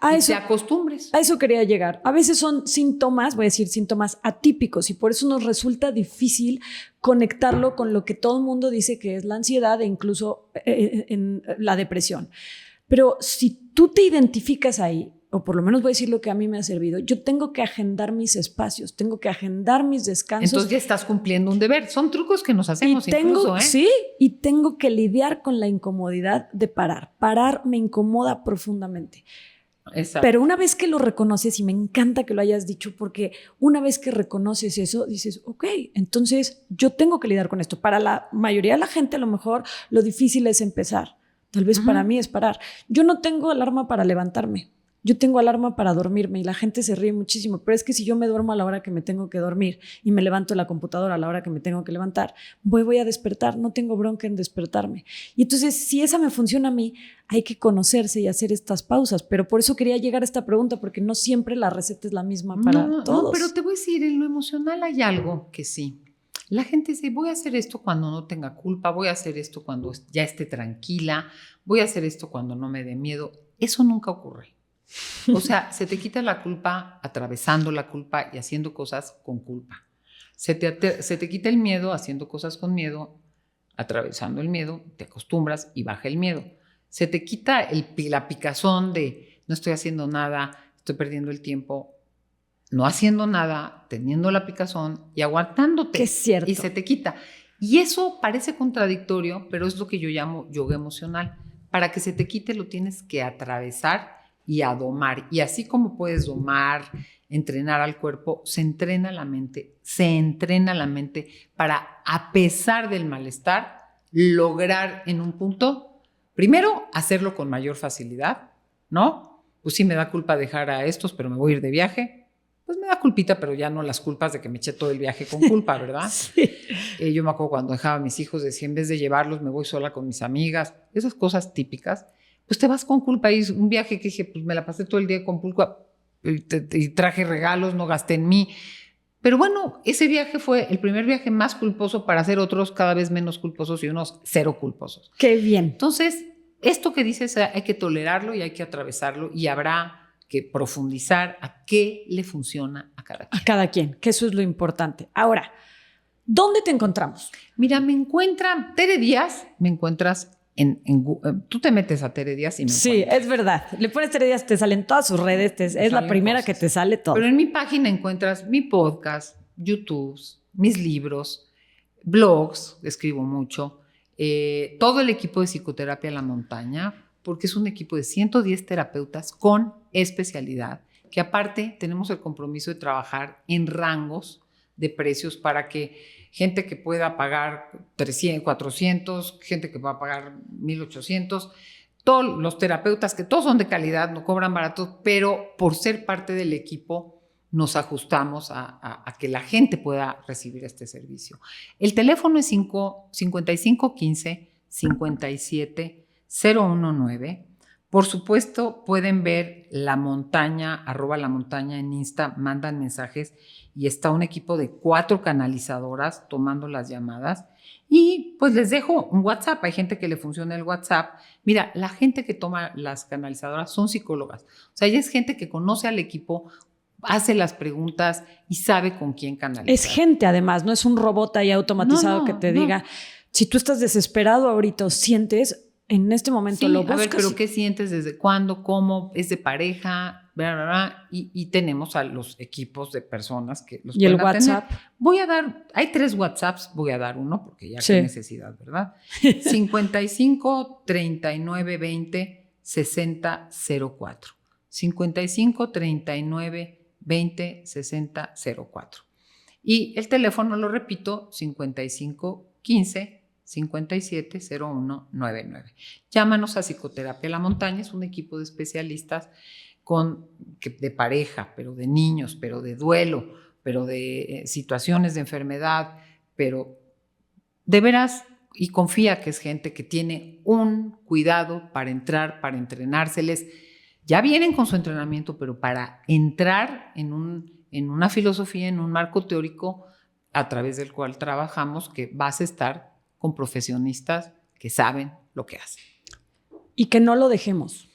A y eso, te acostumbres. A eso quería llegar. A veces son síntomas, voy a decir síntomas atípicos, y por eso nos resulta difícil conectarlo con lo que todo el mundo dice que es la ansiedad e incluso en la depresión. Pero si tú te identificas ahí, o por lo menos voy a decir lo que a mí me ha servido, yo tengo que agendar mis espacios, tengo que agendar mis descansos. Entonces ya estás cumpliendo un deber. Son trucos que nos hacemos incluso, ¿eh? Sí, y tengo que lidiar con la incomodidad de parar. Parar me incomoda profundamente. Exacto. Pero una vez que lo reconoces, y me encanta que lo hayas dicho, porque una vez que reconoces eso, dices, ok, entonces yo tengo que lidiar con esto. Para la mayoría de la gente, a lo mejor, lo difícil es empezar. Tal vez para mí es parar. Yo no tengo alarma para levantarme. Yo tengo alarma para dormirme y la gente se ríe muchísimo, pero es que si yo me duermo a la hora que me tengo que dormir y me levanto de la computadora a la hora que me tengo que levantar, voy a despertar, no tengo bronca en despertarme. Y entonces, si esa me funciona a mí, hay que conocerse y hacer estas pausas, pero por eso quería llegar a esta pregunta, porque no siempre la receta es la misma para todos. No, pero te voy a decir, en lo emocional hay algo que sí. La gente dice, voy a hacer esto cuando no tenga culpa, voy a hacer esto cuando ya esté tranquila, voy a hacer esto cuando no me dé miedo. Eso nunca ocurre. O sea, se te quita la culpa atravesando la culpa y haciendo cosas con culpa. Se te quita el miedo haciendo cosas con miedo, atravesando el miedo, te acostumbras y baja el miedo. Se te quita la picazón de no estoy haciendo nada, estoy perdiendo el tiempo, no haciendo nada, teniendo la picazón y aguantándote. Que es cierto. Y se te quita. Y eso parece contradictorio, pero es lo que yo llamo yoga emocional. Para que se te quite lo tienes que atravesar y a domar. Y así como puedes domar, entrenar al cuerpo, se entrena la mente para, a pesar del malestar, lograr en un punto, primero, hacerlo con mayor facilidad, ¿no? Pues sí me da culpa dejar a estos, pero me voy a ir de viaje. Pues me da culpita, pero ya no las culpas de que me eché todo el viaje con culpa, ¿verdad? Sí. Yo me acuerdo cuando dejaba a mis hijos, decía, en vez de llevarlos, me voy sola con mis amigas. Esas cosas típicas. Pues te vas con culpa. Y un viaje que dije, pues me la pasé todo el día con culpa y traje regalos, no gasté en mí. Pero bueno, ese viaje fue el primer viaje más culposo para hacer otros cada vez menos culposos y unos cero culposos. Qué bien. Entonces, esto que dices hay que tolerarlo y hay que atravesarlo y habrá que profundizar a qué le funciona a cada quien. A cada quien, que eso es lo importante. Ahora, ¿dónde te encontramos? Mira, me encuentran Tere Díaz, me encuentras tú te metes a Tere Díaz y me Sí, encuentras. es verdad. Le pones Tere Díaz, te salen todas sus redes, es la primera cosas que te sale todo. Pero en mi página encuentras mi podcast, YouTube, mis libros, blogs, escribo mucho, todo el equipo de Psicoterapia La Montaña, porque es un equipo de 110 terapeutas con especialidad, que aparte tenemos el compromiso de trabajar en rangos de precios para que gente que pueda pagar 300, 400, gente que va a pagar 1,800, todos los terapeutas que todos son de calidad, no cobran barato, pero por ser parte del equipo nos ajustamos a que la gente pueda recibir este servicio. El teléfono es 5515 57 019 Por supuesto, pueden ver La Montaña, @lamontaña en Insta, mandan mensajes y está un equipo de 4 canalizadoras tomando las llamadas. Y pues les dejo un WhatsApp. Hay gente que le funciona el WhatsApp. Mira, la gente que toma las canalizadoras son psicólogas. O sea, ella es gente que conoce al equipo, hace las preguntas y sabe con quién canalizar. Es gente, además, no es un robot ahí automatizado que te diga, si tú estás desesperado ahorita o sientes, en este momento lo buscas. A ver, pero ¿qué sientes? ¿Desde cuándo? ¿Cómo? ¿Es de pareja? Bla, bla, bla. Y tenemos a los equipos de personas que los pueden atender. ¿Y el WhatsApp? Voy a dar, hay 3 WhatsApps, voy a dar uno porque ya qué necesidad, ¿verdad? 55 39 20 60 04. 55 39 20 60 04. Y el teléfono, lo repito, 55 15 57 01 99. Llámanos a Psicoterapia La Montaña, es un equipo de especialistas de pareja, pero de niños, pero de duelo, pero de situaciones de enfermedad, pero de veras, y confía que es gente que tiene un cuidado para entrar, para entrenárseles. Ya vienen con su entrenamiento, pero para entrar en una filosofía, en un marco teórico a través del cual trabajamos, que vas a estar con profesionistas que saben lo que hacen. Y que no lo dejemos,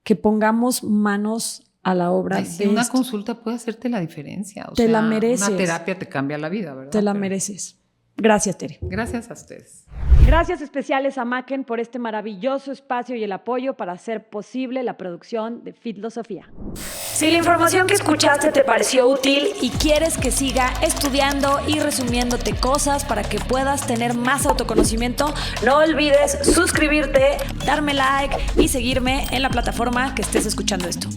que pongamos manos a la obra. Una consulta puede hacerte la diferencia. Te la mereces. Una terapia te cambia la vida, ¿verdad? Te la mereces. Gracias, Tere. Gracias a ustedes. Gracias especiales a Maken por este maravilloso espacio y el apoyo para hacer posible la producción de Filosofía. Si la información que escuchaste te pareció útil y quieres que siga estudiando y resumiéndote cosas para que puedas tener más autoconocimiento, no olvides suscribirte, darme like y seguirme en la plataforma que estés escuchando esto.